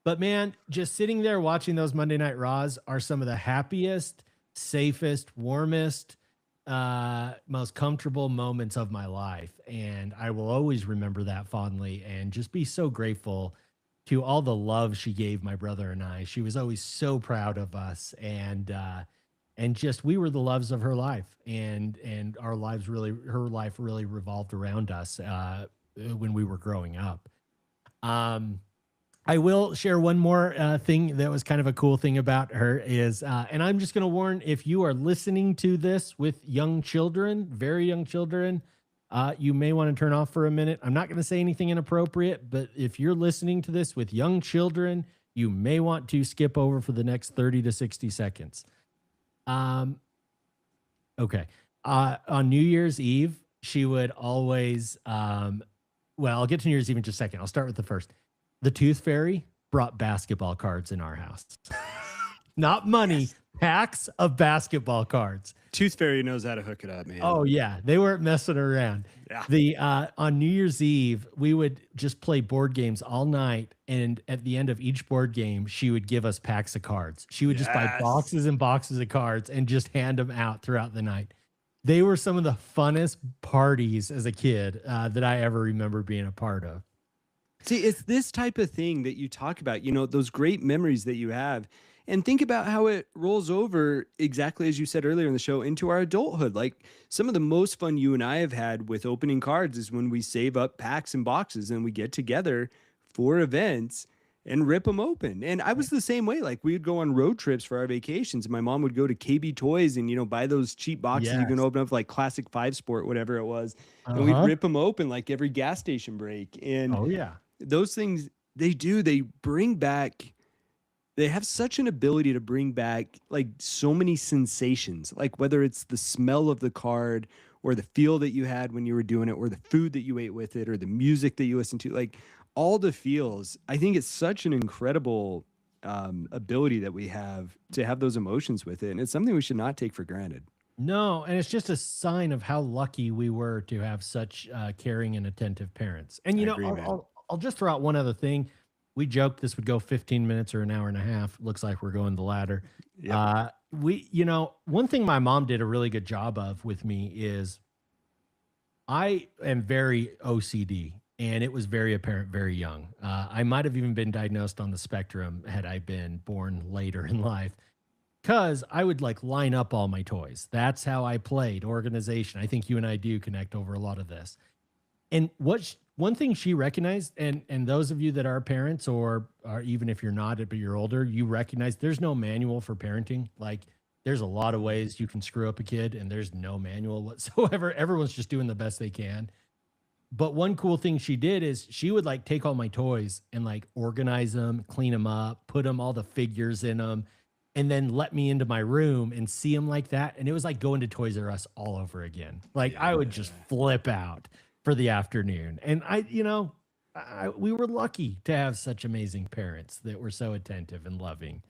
But man, just sitting there watching those Monday Night Raws are some of the happiest, safest, warmest, most comfortable moments of my life. And I will always remember that fondly and just be so grateful to all the love she gave my brother and I. She was always so proud of us, and just we were the loves of her life, and our lives really, her life really revolved around us when we were growing up. I will share one more thing that was kind of a cool thing about her is, and I'm just going to warn, if you are listening to this with young children, very young children, you may want to turn off for a minute. I'm not going to say anything inappropriate, but if you're listening to this with young children, you may want to skip over for the next 30 to 60 seconds. Okay. On New Year's Eve, she would always, well, I'll get to New Year's Eve in just a second. I'll start with the first. The Tooth Fairy brought basketball cards in our house. Not money, packs of basketball cards. Tooth Fairy knows how to hook it up, man. Oh yeah, they weren't messing around. Yeah. The on New Year's Eve, we would just play board games all night, and at the end of each board game, she would give us packs of cards. She would just buy Yes. boxes and boxes of cards and just hand them out throughout the night. They were some of the funnest parties as a kid that I ever remember being a part of. See, it's this type of thing that you talk about, those great memories that you have. And think about how it rolls over, exactly as you said earlier in the show, into our adulthood. Like some of the most fun you and I have had with opening cards is when we save up packs and boxes and we get together for events and rip them open. And I was the same way. Like we would go on road trips for our vacations. And my mom would go to KB Toys and, buy those cheap boxes you can Yes. open up, like Classic 5 Sport, whatever it was. And we'd rip them open like every gas station break. And Oh yeah. those things they bring back, they have such an ability to bring back like so many sensations, like whether it's the smell of the card or the feel that you had when you were doing it or the food that you ate with it or the music that you listened to, like all the feels. I think it's such an incredible ability that we have to have those emotions with it, and it's something we should not take for granted. No, and it's just a sign of how lucky we were to have such caring and attentive parents. And I agree, man. I'll just throw out one other thing. We joked this would go 15 minutes or an hour and a half. Looks like we're going the latter. Yep. One thing my mom did a really good job of with me is I am very OCD, and it was very apparent very young. I might have even been diagnosed on the spectrum had I been born later in life, because I would like line up all my toys. That's how I played organization. I think you and I do connect over a lot of this. And one thing she recognized, and those of you that are parents, or even if you're not, but you're older, you recognize there's no manual for parenting. Like there's a lot of ways you can screw up a kid, and there's no manual whatsoever. Everyone's just doing the best they can. But one cool thing she did is she would like take all my toys and like organize them, clean them up, put them all the figures in them, and then let me into my room and see them like that. And it was like going to Toys R Us all over again. Like I would just flip out for the afternoon. And we were lucky to have such amazing parents that were so attentive and loving.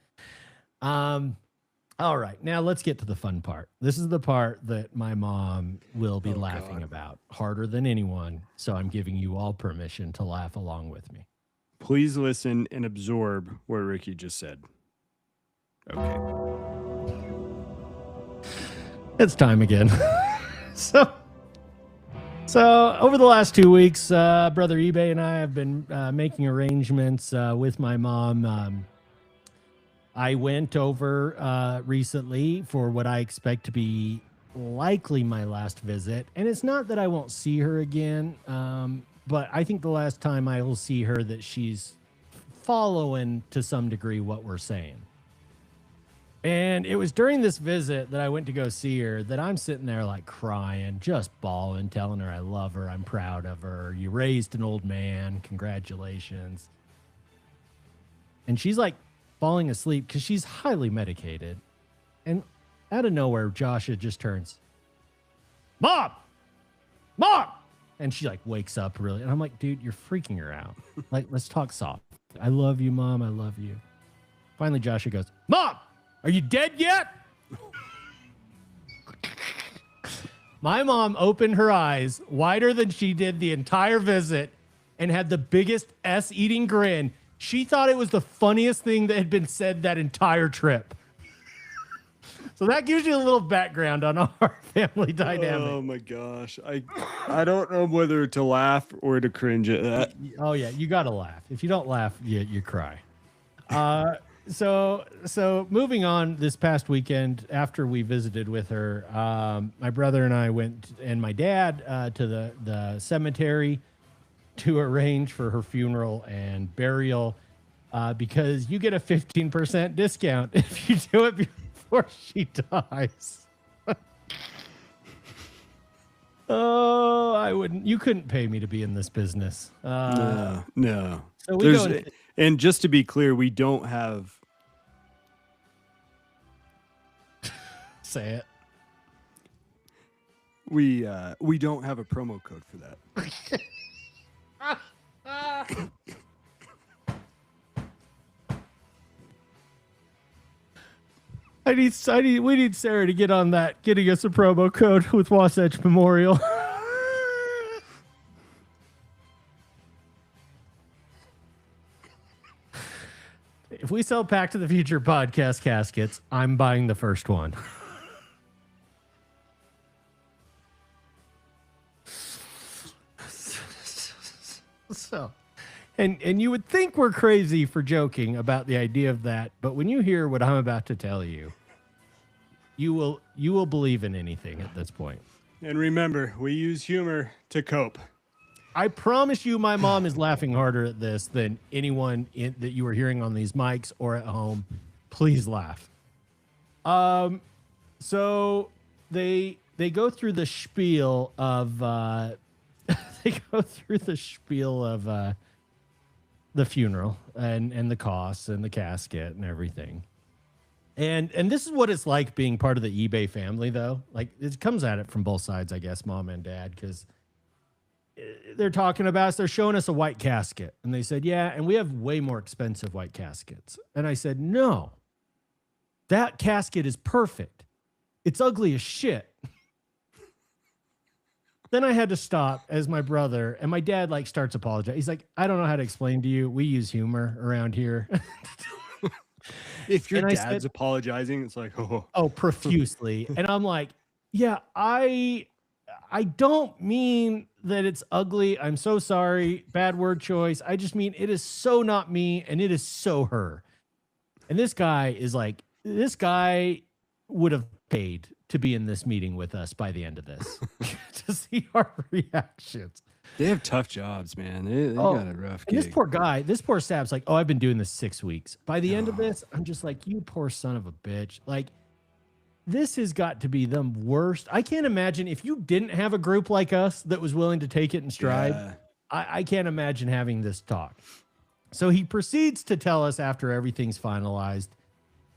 All right, now let's get to the fun part. This is the part that my mom will be laughing about harder than anyone. So I'm giving you all permission to laugh along with me. Please listen and absorb what Ricky just said. Okay. It's time again. So over the last 2 weeks, Brother eBay and I have been making arrangements with my mom. I went over recently for what I expect to be likely my last visit. And it's not that I won't see her again, but I think the last time I will see her that she's following to some degree what we're saying. And it was during this visit that I went to go see her that I'm sitting there like crying, just bawling, telling her I love her, I'm proud of her. You raised an old man, congratulations. And she's like falling asleep because she's highly medicated. And out of nowhere, Joshua just turns, Mom! Mom! And she like wakes up really. And I'm like, dude, you're freaking her out. Like, let's talk soft. I love you, Mom. I love you. Finally, Joshua goes, Mom! Are you dead yet? My mom opened her eyes wider than she did the entire visit and had the biggest ass-eating grin. She thought it was the funniest thing that had been said that entire trip. So that gives you a little background on our family dynamic. Oh my gosh. I don't know whether to laugh or to cringe at that. Oh yeah, you gotta laugh. If you don't laugh, you cry. So moving on, this past weekend after we visited with her, my brother and I went, and my dad to the cemetery to arrange for her funeral and burial, because you get a 15% discount if you do it before she dies. Oh, I wouldn't. You couldn't pay me to be in this business. No. So we go. And just to be clear, we don't have. Say it. We don't have a promo code for that. We need Sarah to get on that, getting us a promo code with Wasatch Memorial. If we sell Back to the Future podcast caskets, I'm buying the first one. So, and you would think we're crazy for joking about the idea of that, but when you hear what I'm about to tell you, you will believe in anything at this point. And remember, we use humor to cope. I promise you, my mom is laughing harder at this than anyone that you are hearing on these mics or at home. Please laugh. So they go through the spiel of the funeral and the costs and the casket and everything. And this is what it's like being part of the eBay family, though. Like, it comes at it from both sides, I guess, mom and dad, because they're talking about us. They're showing us a white casket. And they said, yeah, and we have way more expensive white caskets. And I said, no, that casket is perfect. It's ugly as shit. Then I had to stop as my brother, and my dad like starts apologizing. He's like, I don't know how to explain to you. We use humor around here. If your And I dad's said- apologizing, it's like, Oh, profusely. And I'm like, yeah, I don't mean that it's ugly. I'm so sorry. Bad word choice. I just mean it is so not me and it is so her. And this guy is like, this guy would have paid to be in this meeting with us by the end of this to see our reactions. they have tough jobs, man. They Oh, got a rough And gig. this poor guy, this poor Sab's like, oh, I've been doing this 6 weeks. By the end of this, I'm just like, you poor son of a bitch. Like, this has got to be the worst. I can't imagine if you didn't have a group like us that was willing to take it in stride. Yeah. I can't imagine having this talk. So he proceeds to tell us after everything's finalized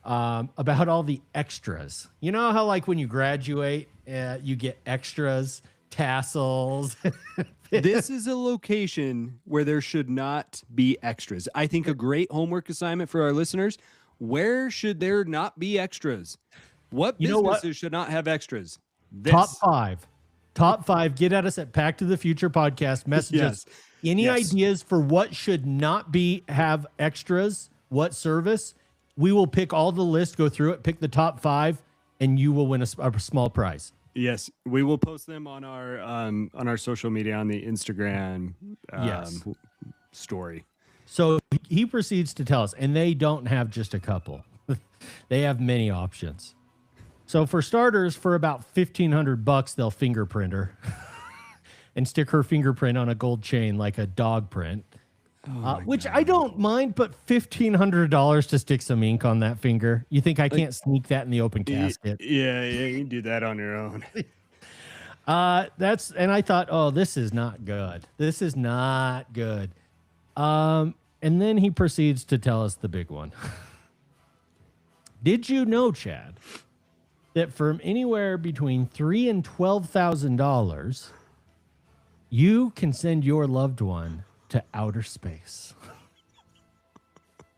about all the extras. You know how like when you graduate, you get extras, tassels. This is a location where there should not be extras. I think a great homework assignment for our listeners: where should there not be extras? What You know what? businesses should not have extras? This. Top five. Get at us at Back to the Future podcast. Message us. Any Yes. ideas for what should not have extras? What service? We will pick all the list, go through it, pick the top 5, and you will win a small prize. Yes, we will post them on our social media, on the Instagram Yes. story. So he proceeds to tell us, and they don't have just a couple. They have many options. So for starters, for about $1,500, they'll fingerprint her and stick her fingerprint on a gold chain like a dog print, which I don't mind, but $1,500 to stick some ink on that finger. You think I can't sneak that in the open casket? Yeah, you can do that on your own. And I thought, oh, this is not good. This is not good. And then he proceeds to tell us the big one. Did you know, Chad, that from anywhere between $3,000 and $12,000, you can send your loved one to outer space?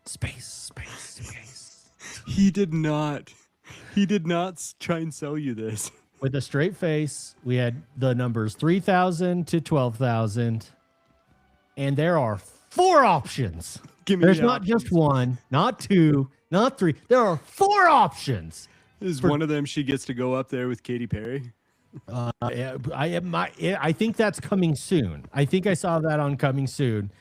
Space. He did not try and sell you this. With a straight face, we had the numbers 3,000 to 12,000, and there are 4 options. Give me There's the not just options. 1, not 2, not 3. There are 4 options. Is one of them she gets to go up there with Katy Perry? I think that's coming soon. I think I saw that on coming soon.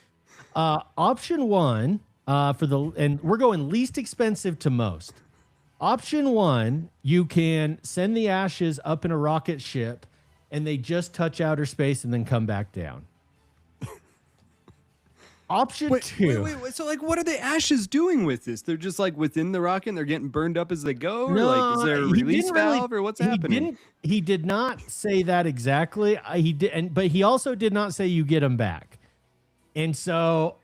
Option 1 and we're going least expensive to most. Option 1, you can send the ashes up in a rocket ship, and they just touch outer space and then come back down. Option 2. Wait. So, like, what are the ashes doing with this? They're just like within the rocket and they're getting burned up as they go? Or like, is there a he release didn't really- valve or what's happening? He did not say that exactly. But he also did not say you get them back. And so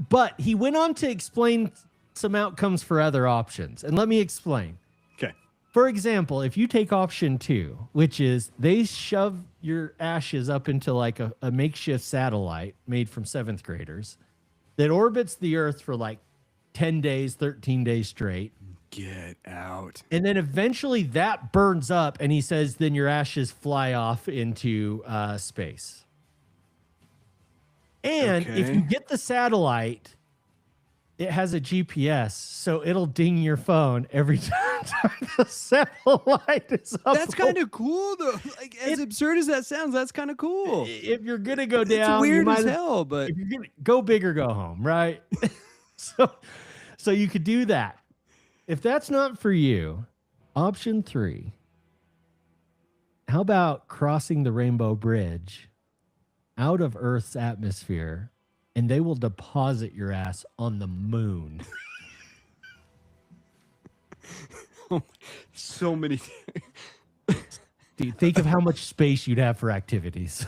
but he went on to explain some outcomes for other options. And let me explain. Okay. For example, if you take option 2, which is they shove your ashes up into like a makeshift satellite made from 7th graders that orbits the Earth for like 10 days, 13 days straight. Get out. And then eventually that burns up, and he says, then your ashes fly off into space. And if Okay. you get the satellite, it has a GPS, so it'll ding your phone every time the satellite is up. That's kind of cool, though. Like, as absurd as that sounds, that's kind of cool. If you're gonna go down, It's you weird might as hell, but if you're gonna go big or go home, right? so you could do that. If that's not for you, option 3. How about crossing the Rainbow Bridge out of Earth's atmosphere, and they will deposit your ass on the moon? so many things. Dude, think of how much space you'd have for activities.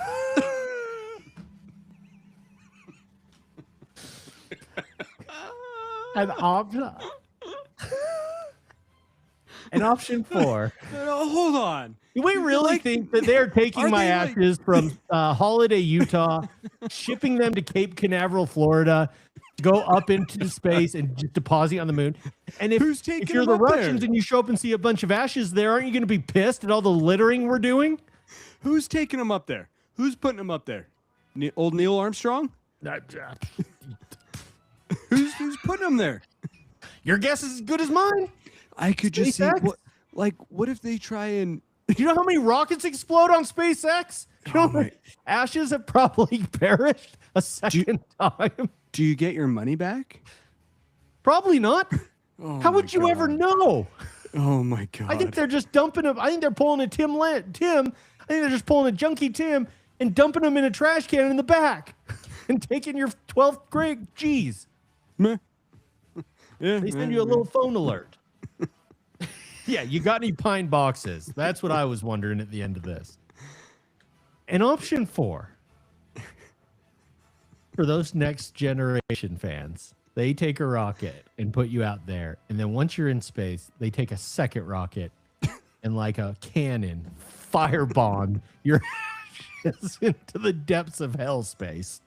An option 4. Oh, hold on. Do we really think that they're taking Are my they, like- ashes from Holiday, Utah, shipping them to Cape Canaveral, Florida, to go up into space and just deposit on the moon? And Who's if taking you're them the up there? Russians and you show up and see a bunch of ashes there, aren't you going to be pissed at all the littering we're doing? Who's taking them up there? Who's putting them up there? Old Neil Armstrong? Who's putting them there? Your guess is as good as mine. I could just see SpaceX? what if they try and Do you know how many rockets explode on SpaceX? Do you know Oh how many my- ashes have probably perished a second time? do you get your money back? Probably not. Oh How my would you ever God. know? Oh my god. I think they're just dumping them. I think they're pulling a Tim. I think they're just pulling a Junkie Tim and dumping them in a trash can in the back and taking your 12th grade. Geez, Meh. Yeah, they send you a little phone alert. Yeah, you got any pine boxes? That's what I was wondering at the end of this. And option 4 for those next generation fans. They take a rocket and put you out there. And then once you're in space, they take a second rocket and, like a cannon, firebomb your ashes into the depths of hell space.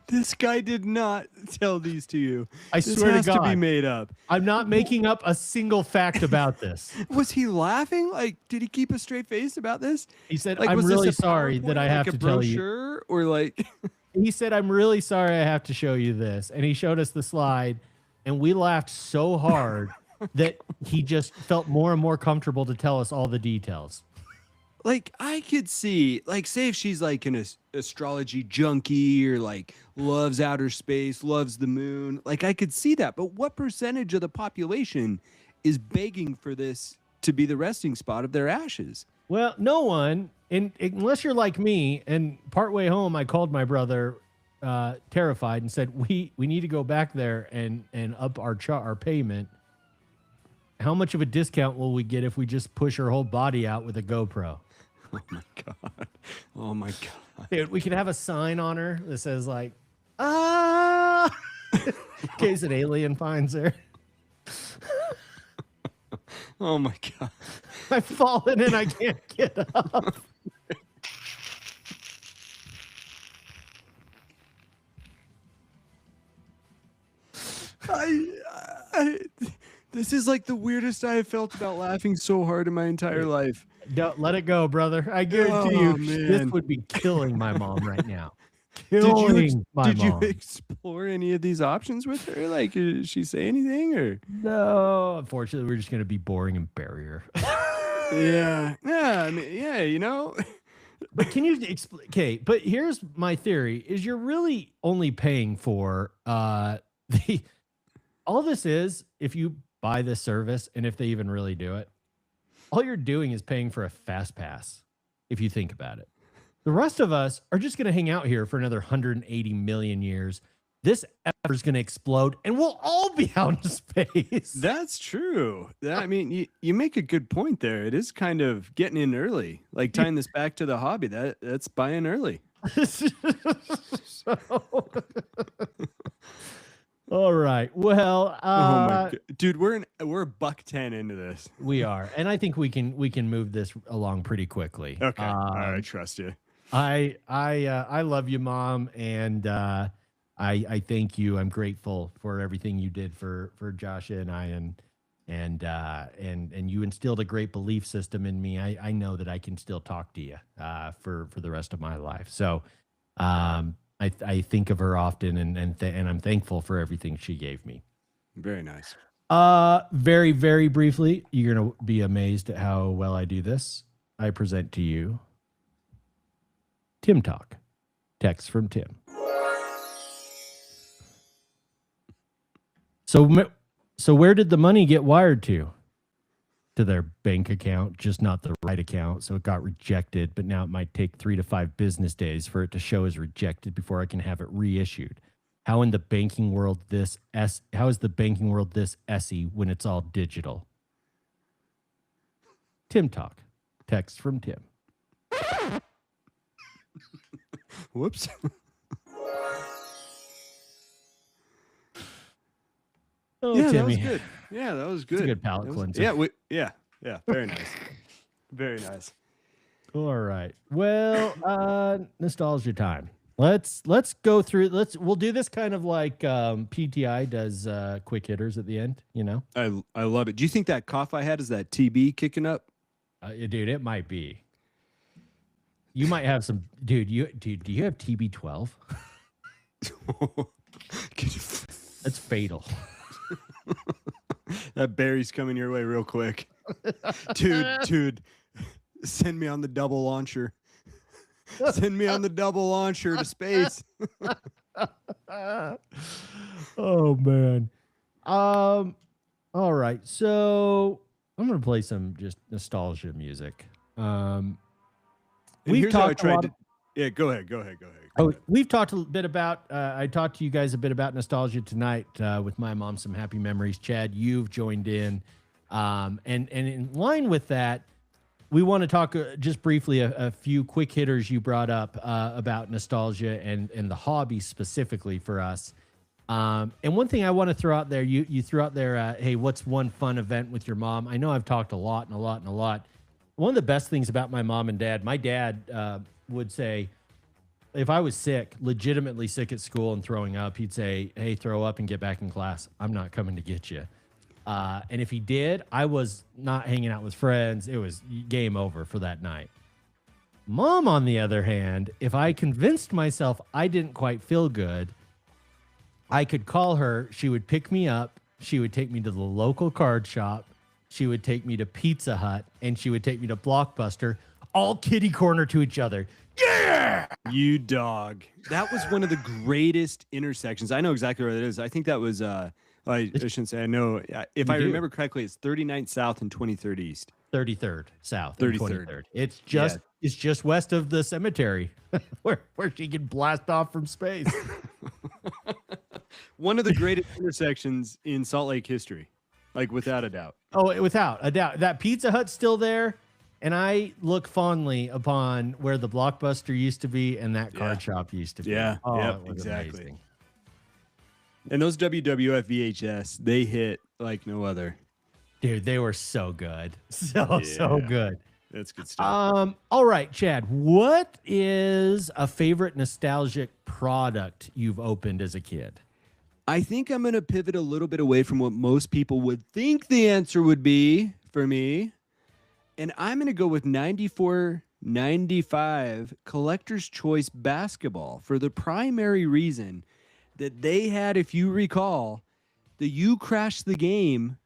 This guy did not tell these to you. I This swear to has to be God. made up. I'm not making up a single fact about this. Was he laughing? Like, did he keep a straight face about this? He said, Like, I'm was this really a sorry that PowerPoint, I have like to a tell you. brochure, or like, He said, I'm really sorry I have to show you this. And he showed us the slide, and we laughed so hard that he just felt more and more comfortable to tell us all the details. like I could see, like, say if she's like an astrology junkie or like loves outer space, loves the moon, like I could see that. But what percentage of the population is begging for this to be the resting spot of their ashes? Well, no one, and unless you're like me, and partway home, I called my brother terrified and said, we need to go back there and up our payment. How much of a discount will we get if we just push her whole body out with a GoPro? Oh my god! Oh my god! Dude, we could have a sign on her that says like, ah, in case an alien finds her. Oh my god! I've fallen and I can't get up. I, this is like the weirdest I have felt about laughing so hard in my entire life. Don't let it go, brother. I guarantee you, Oh, this man. would be killing my mom right now. Did Killing my did mom. you explore any of these options with her? Like, did she say anything or? No, unfortunately, we're just gonna be boring and bury her. Yeah, yeah. I mean, yeah. You know, But can you explain? Okay, but here's my theory: is you're really only paying for the all this is if you buy this service, and if they even really do it, all you're doing is paying for a fast pass. If you think about it, the rest of us are just going to hang out here for another 180 million years. This effort is going to explode, and we'll all be out in space. that's true. I mean, you make a good point there. It is kind of getting in early, like tying this back to the hobby. That's buying early. So- all right. Well, Oh my god, dude, we're $1.10 into this. we are, and I think we can move this along pretty quickly. Okay, I trust you. I love you, Mom, and I thank you. I'm grateful for everything you did for Joshua and I, and and you instilled a great belief system in me. I know that I can still talk to you for the rest of my life. So I think of her often, and I'm thankful for everything she gave me. Very nice. Very, very briefly, you're gonna be amazed at how well I do this. I present to you Tim Talk. Text from Tim. So where did the money get wired to? To their bank account, just not the right account. So it got rejected, but now it might take 3 to 5 business days for it to show as rejected before I can have it reissued. How in the banking world how is the banking world this essy when it's all digital? Tim Talk. Text from Tim. Whoops. Oh, yeah, Timmy. that was good. Yeah, that was good. It's a good palate cleanser. Yeah, yeah. Very nice. Very nice. All right. Well, nostalgia time. Let's go through. We'll do this kind of like PTI does quick hitters at the end. You know. I love it. Do you think that cough I had is that TB kicking up? Dude, it might be. You might have some, dude. Do you have TB12? That's fatal. That berry's coming your way real quick. Dude, send me on the double launcher. Send me on the double launcher to space. Oh man. All right. So I'm gonna play some just nostalgia music. And We've here's how I talked a tried lot to. Yeah, go ahead. Oh, we've talked a bit about. I talked to you guys a bit about nostalgia tonight with my mom. Some happy memories. Chad, you've joined in, and in line with that, we want to talk just briefly a few quick hitters you brought up about nostalgia and the hobby specifically for us. And one thing I want to throw out there, you threw out there, hey, what's one fun event with your mom? I know I've talked a lot. One of the best things about my mom and dad, my dad would say, if I was sick, legitimately sick at school and throwing up, he'd say, hey, throw up and get back in class. I'm not coming to get you. And if he did, I was not hanging out with friends. It was game over for that night. Mom, on the other hand, if I convinced myself I didn't quite feel good, I could call her. She would pick me up. She would take me to the local card shop. She would take me to Pizza Hut, and she would take me to Blockbuster, all kitty corner to each other. Yeah! You dog. That was one of the greatest intersections. I know exactly where it is. I think that was, I shouldn't say I know. If I remember correctly, it's 39th South and 23rd East. 33rd South. 33rd. 23rd. It's just west of the cemetery where she can blast off from space. One of the greatest intersections in Salt Lake history, like without a doubt. Oh, without a doubt. That Pizza Hut's still there. And I look fondly upon where the Blockbuster used to be and that card shop used to be. Yeah, oh, yep, it was exactly. amazing. And those WWF VHS, they hit like no other. Dude, they were so good. So good. That's good stuff. All right, Chad, what is a favorite nostalgic product you've opened as a kid? I think I'm going to pivot a little bit away from what most people would think the answer would be for me. And I'm going to go with 94-95 Collector's Choice Basketball for the primary reason that they had, if you recall, the You Crash the Game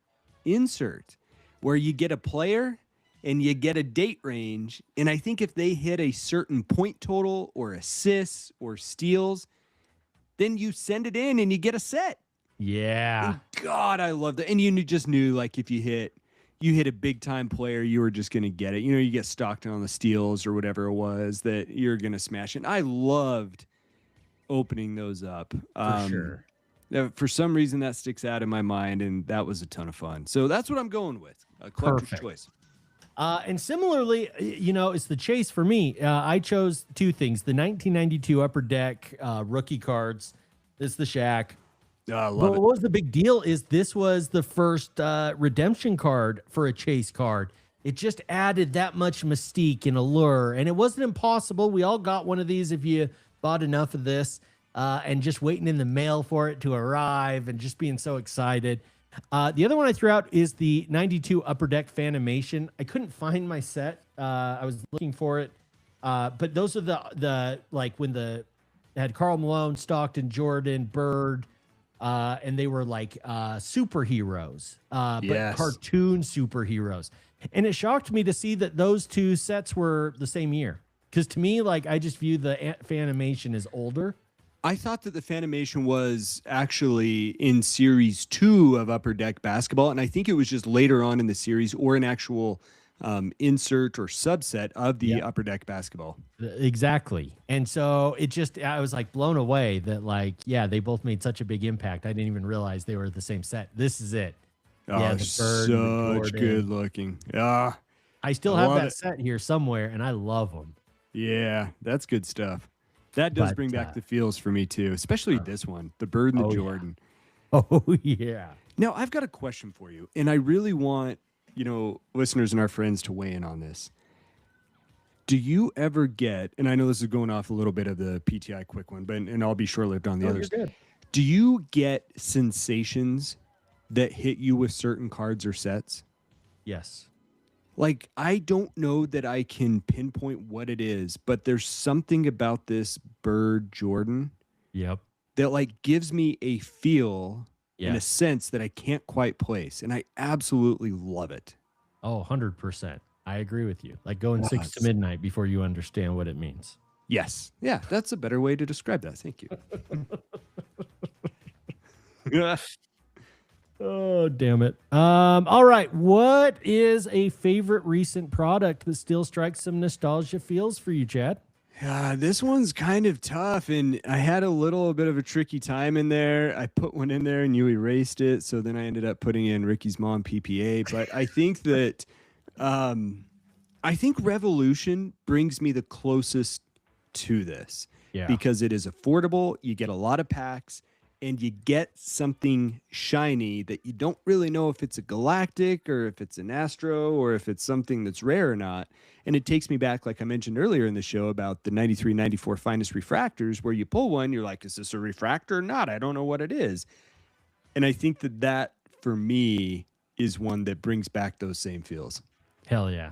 insert where you get a player and you get a date range. And I think if they hit a certain point total or assists or steals, then you send it in and you get a set. Yeah. And God, I love that. And you just knew, like, if you hit a big time player, you were just going to get it. You know, you get Stockton on the steals or whatever it was that you're going to smash it. And I loved opening those up. For sure. For some reason that sticks out in my mind, and that was a ton of fun. So that's what I'm going with. A collector's choice. And similarly, you know, it's the chase for me. I chose two things: the 1992 Upper Deck rookie cards. It's the Shaq. I love But it. what was the big deal is this was the first redemption card for a chase card. It just added that much mystique and allure, and it wasn't impossible. We all got one of these if you bought enough of this, and just waiting in the mail for it to arrive and just being so excited. The other one I threw out is the 92 Upper Deck Fanimation. I couldn't find my set. I was looking for it. But those are the like when the had Karl Malone, Stockton, Jordan, Bird, and they were like superheroes, but Yes. cartoon superheroes. And it shocked me to see that those two sets were the same year. Because to me, like I just view the Fanimation as older. I thought that the Fanimation was actually in series 2 of Upper Deck Basketball, and I think it was just later on in the series or an actual insert or subset of the Upper Deck Basketball. Exactly. And so it just, I was like blown away that like, yeah, they both made such a big impact. I didn't even realize they were the same set. This is it. Oh, Yeah, the Bird and the such Jordan. good looking. Ah, I still I have love that it. set here somewhere, and I love them. yeah, that's good stuff. That does But, bring back the feels for me too, especially this one, the Bird and the oh, yeah. Jordan. Oh yeah. Now, I've got a question for you, and I really want, listeners and our friends to weigh in on this. Do you ever get, and I know this is going off a little bit of the PTI quick one, and I'll be short-lived on the Oh, others. you're good. Do you get sensations that hit you with certain cards or sets? Yes. Like, I don't know that I can pinpoint what it is, but there's something about this Bird Jordan Yep. that like gives me a feel and a Yes. sense that I can't quite place. And I absolutely love it. Oh, 100%. I agree with you. Like going 6 to it's- midnight before you understand what it means. Yes. Yeah, that's a better way to describe that. Thank you. Oh, damn it. All right. What is a favorite recent product that still strikes some nostalgia feels for you, Chad? This one's kind of tough, and I had a little bit of a tricky time in there. I put one in there and you erased it, so then I ended up putting in Ricky's Mom PPA. But I think that I think Revolution brings me the closest to this Yeah. because it is affordable. You get a lot of packs, and you get something shiny that you don't really know if it's a galactic or if it's an astro or if it's something that's rare or not. And it takes me back, like I mentioned earlier in the show, about the 93, 94 finest refractors, where you pull one, you're like, is this a refractor or not? I don't know what it is. And I think that for me is one that brings back those same feels. Hell yeah.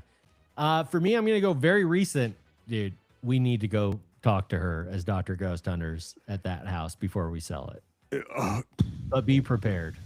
For me, I'm going to go very recent. Dude, we need to go talk to her as Dr. Ghost Hunters at that house before we sell it. But be prepared.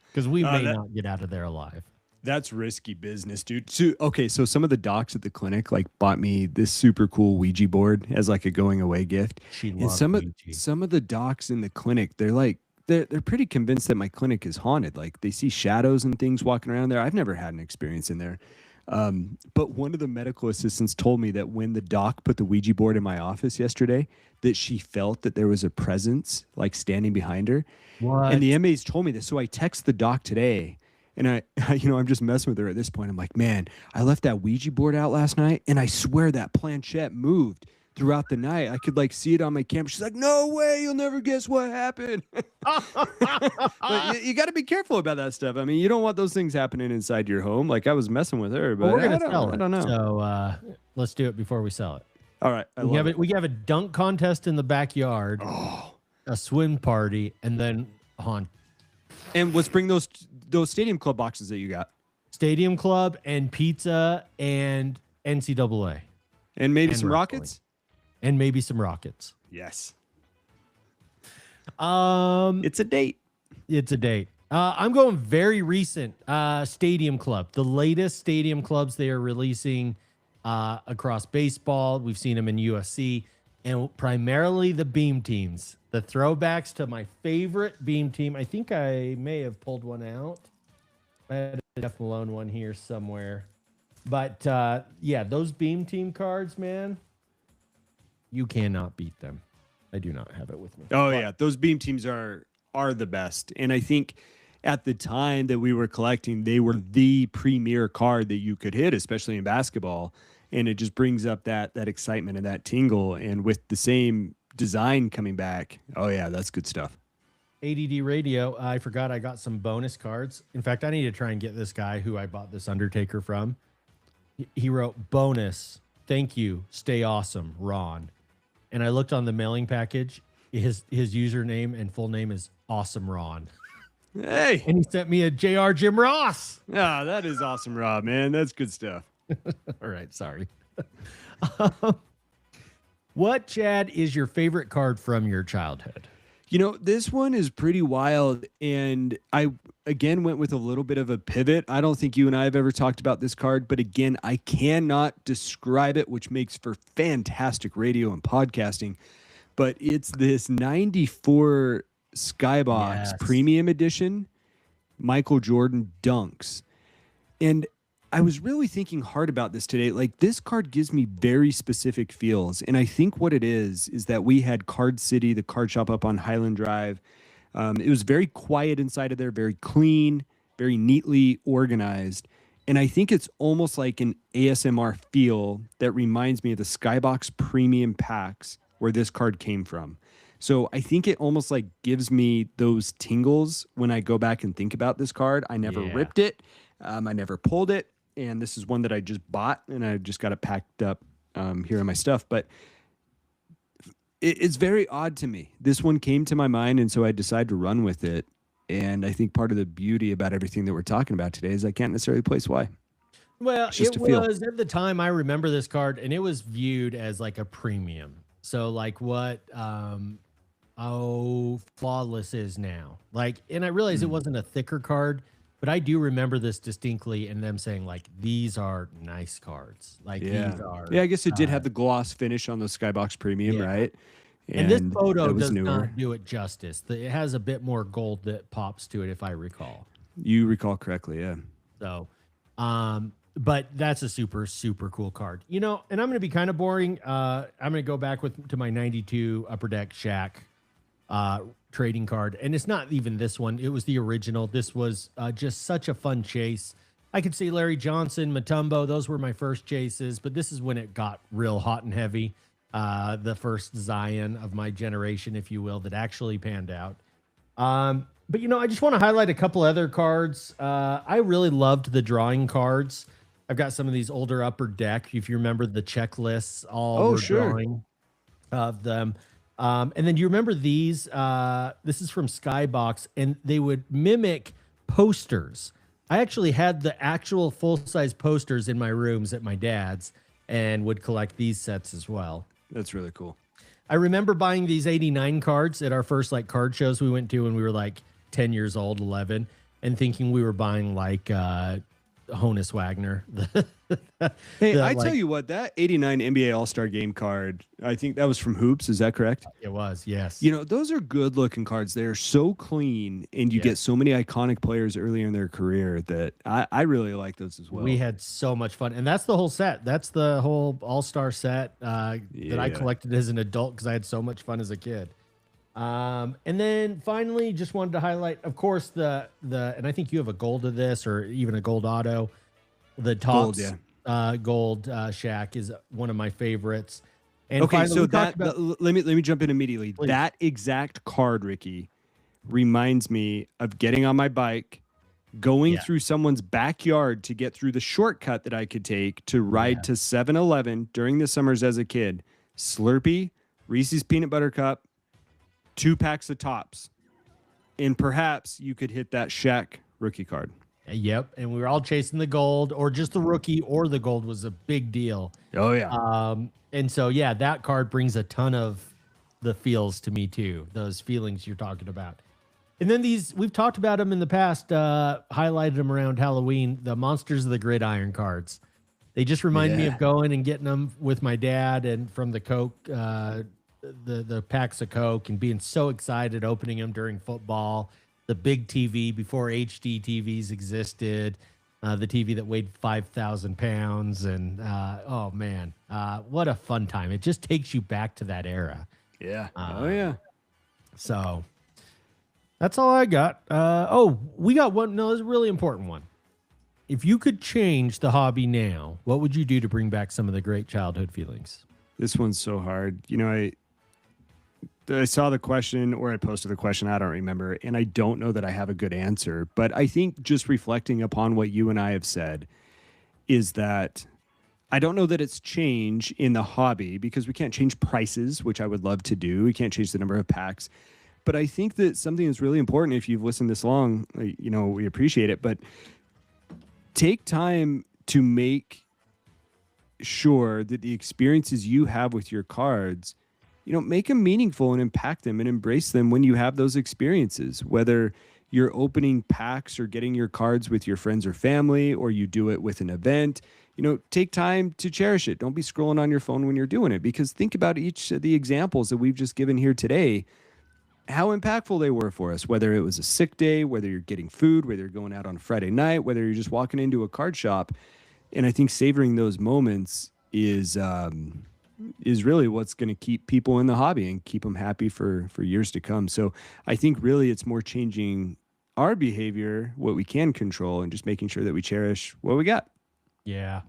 Because we may not get out of there alive. That's risky business, dude. So some of the docs at the clinic like bought me this super cool Ouija board as like a going away gift. She And loves some Ouija. of the docs in the clinic, they're pretty convinced that my clinic is haunted. Like they see shadows and things walking around there. I've never had an experience in there. But one of the medical assistants told me that when the doc put the Ouija board in my office yesterday, that she felt that there was a presence like standing behind her. What? And the MAs told me this. So I text the doc today and I'm just messing with her at this point. I'm like, man, I left that Ouija board out last night and I swear that planchette moved throughout the night. I could like see it on my camera. She's like, no way, you'll never guess what happened. But you got to be careful about that stuff. I mean, you don't want those things happening inside your home. Like I was messing with her, but Well, we're going to sell it. I don't know. So let's do it before we sell it. All right. I We love have it. we have a dunk contest in the backyard, Oh. a swim party, and then haunt And let's bring those Stadium Club boxes that you got. Stadium Club and pizza and NCAA And maybe And some wrestling. rockets. and maybe some rockets. Yes. It's It's a date. a date. I'm going very recent. Stadium Club, the latest Stadium Clubs they are releasing across baseball. We've seen them in USC and primarily the beam teams, the throwbacks to my favorite beam team. I think I may have pulled one out. I had a Jeff Malone one here somewhere. But yeah, those beam team cards, man, you cannot beat them. I do not have it with me. Oh yeah, those beam teams are the best. And I think at the time that we were collecting, they were the premier card that you could hit, especially in basketball. And it just brings up that excitement and that tingle. And with the same design coming back, oh yeah, that's good stuff. ADD Radio, I forgot I got some bonus cards. In fact, I need to try and get this guy who I bought this Undertaker from. He wrote, bonus, thank you, stay awesome, Ron. And I looked on the mailing package. His username and full name is Awesome Ron. Hey. And he sent me a JR Jim Ross. Ah, that is awesome, Rob, man. That's good stuff. All right, sorry. What, Chad, is your favorite card from your childhood? You know, this one is pretty wild. And I, again, went with a little bit of a pivot. I don't think you and I have ever talked about this card, but again, I cannot describe it, which makes for fantastic radio and podcasting. But it's this 94 Skybox Yes. Premium Edition Michael Jordan Dunks. And I was really thinking hard about this today. Like, this card gives me very specific feels. And I think what it is that we had Card City, the card shop up on Highland Drive. It was very quiet inside of there, very clean, very neatly organized. And I think it's almost like an ASMR feel that reminds me of the Skybox Premium packs where this card came from. So I think it almost like gives me those tingles when I go back and think about this card. I never Yeah. ripped it. I never pulled it. And this is one that I just bought and I just got it packed up here in my stuff. But it's very odd to me. This one came to my mind, and so I decided to run with it. And I think part of the beauty about everything that we're talking about today is I can't necessarily place why. Well, It's just it a feel. was at the time I remember this card, and it was viewed as like a premium. So like what Flawless is now. Like, and I realized it wasn't a thicker card, but I do remember this distinctly and them saying like these are nice cards. Like these are Yeah, I guess it did have the gloss finish on the Skybox Premium, yeah. right? And this photo that was does newer. not do it justice. It has a bit more gold that pops to it, if I recall. You recall correctly, yeah. So, but that's a super, super cool card. You know, and I'm going to be kind of boring. I'm going to go back to my 92 Upper Deck Shaq trading card. And it's not even this one. It was the original. This was just such a fun chase. I could see Larry Johnson, Mutombo. Those were my first chases, but this is when it got real hot and heavy. The first Zion of my generation, if you will, that actually panned out. But, you know, I just want to highlight a couple other cards. I really loved the drawing cards. I've got some of these older Upper Deck. If you remember the checklists, all were drawing of them. And then do you remember these? This is from Skybox, and they would mimic posters. I actually had the actual full-size posters in my rooms at my dad's and would collect these sets as well. That's really cool. I remember buying these 89 cards at our first like card shows we went to when we were like 10 years old, 11, and thinking we were buying like Honus Wagner. Hey, I tell you what, that 89 NBA All-Star Game card, I think that was from Hoops. Is that correct? It was, yes. You know, those are good looking cards. They're so clean, and you get so many iconic players earlier in their career that I really like those as well. We had so much fun. And that's the whole set. That's the whole All-Star set that I collected as an adult because I had so much fun as a kid. And then finally, just wanted to highlight, of course, the and I think you have a gold of this or even a gold auto. The Topps gold Shaq is one of my favorites. And okay, finally, so let me jump in immediately. Please. That exact card, Ricky, reminds me of getting on my bike, going through someone's backyard to get through the shortcut that I could take to ride to 7-Eleven during the summers as a kid. Slurpee, Reese's Peanut Butter Cup, 2 packs of Topps, and perhaps you could hit that Shaq rookie card. Yep, and we were all chasing the gold, or just the rookie, or the gold was a big deal. Oh yeah. And so yeah, that card brings a ton of the feels to me too. Those feelings you're talking about. And then these, we've talked about them in the past, highlighted them around Halloween, the Monsters of the Gridiron cards. They just remind me of going and getting them with my dad and from the Coke, the packs of Coke, and being so excited opening them during football. The big TV before HD TVs existed, the TV that weighed 5,000 pounds. And oh man, what a fun time. It just takes you back to that era. Yeah. Oh yeah. So that's all I got. We got one. No, it's a really important one. If you could change the hobby now, what would you do to bring back some of the great childhood feelings? This one's so hard. You know, I saw the question, or I posted the question, I don't remember, and I don't know that I have a good answer. But I think just reflecting upon what you and I have said is that I don't know that it's change in the hobby, because we can't change prices, which I would love to do. We can't change the number of packs. but I think that something that's really important, if you've listened this long, we appreciate it, but take time to make sure that the experiences you have with your cards, make them meaningful and impact them and embrace them when you have those experiences, whether you're opening packs or getting your cards with your friends or family, or you do it with an event. Take time to cherish it. Don't be scrolling on your phone when you're doing it, because think about each of the examples that we've just given here today, how impactful they were for us, whether it was a sick day, whether you're getting food, whether you're going out on a Friday night, whether you're just walking into a card shop. And I think savoring those moments is really what's going to keep people in the hobby and keep them happy for years to come. So I think really it's more changing our behavior, what we can control, and just making sure that we cherish what we got. Yeah.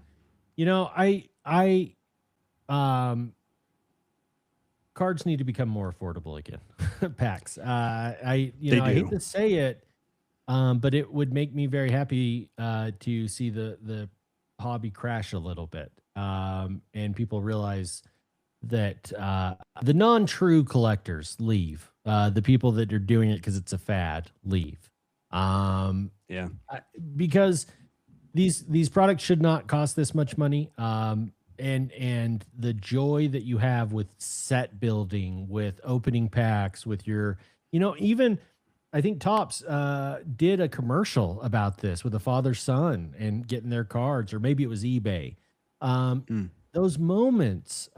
Cards need to become more affordable again. Packs. I hate to say it, but it would make me very happy to see the hobby crash a little bit, and people realize that the non-true collectors leave. The people that are doing it because it's a fad leave. Because these products should not cost this much money. And the joy that you have with set building, with opening packs, with your, even I think Topps did a commercial about this with a father-son and getting their cards, or maybe it was eBay. Those moments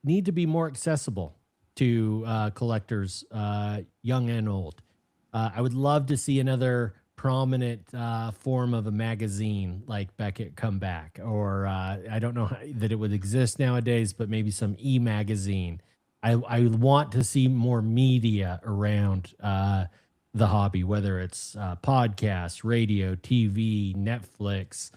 need to be more accessible to collectors, young and old. I would love to see another prominent form of a magazine like Beckett come back, or I don't know that it would exist nowadays, but maybe some e-magazine. I want to see more media around the hobby, whether it's podcasts, radio, TV, Netflix,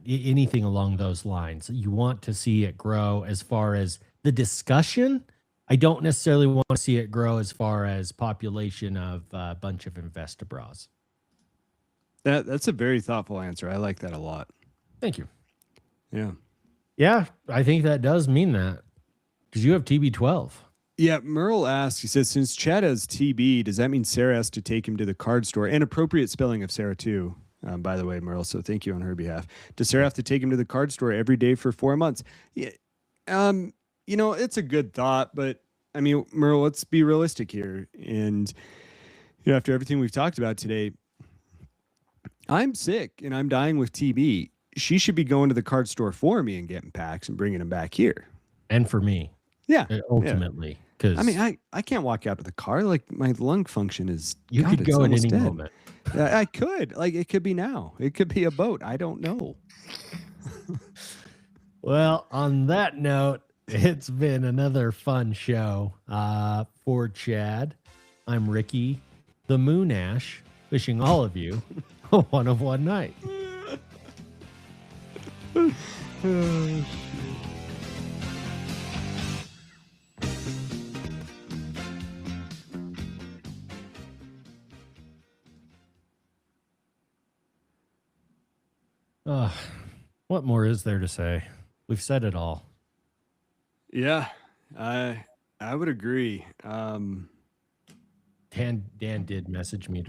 anything along those lines. You want to see it grow as far as the discussion. I don't necessarily want to see it grow as far as population of a bunch of Investabras. That's a very thoughtful answer. I like that a lot. Thank you. Yeah. Yeah, I think that does mean that, because you have TB12. Yeah, Merle asks, he says, since Chad has TB, does that mean Sarah has to take him to the card store? And appropriate spelling of Sarah, too, by the way, Merle, so thank you on her behalf. Does Sarah have to take him to the card store every day for 4 months? Yeah. It's a good thought, but I mean, Merle, let's be realistic here. And after everything we've talked about today, I'm sick and I'm dying with TB. She should be going to the card store for me and getting packs and bringing them back here. And for me. Yeah. Ultimately. Because I mean, I can't walk out to the car. Like, my lung function is... You could go at any moment. I could. Like, it could be now. It could be a boat. I don't know. Well, on that note, it's been another fun show for Chad. I'm Ricky, the Moon Ash, wishing all of you a one of one night. What more is there to say? We've said it all. Yeah, I would agree. Dan did message me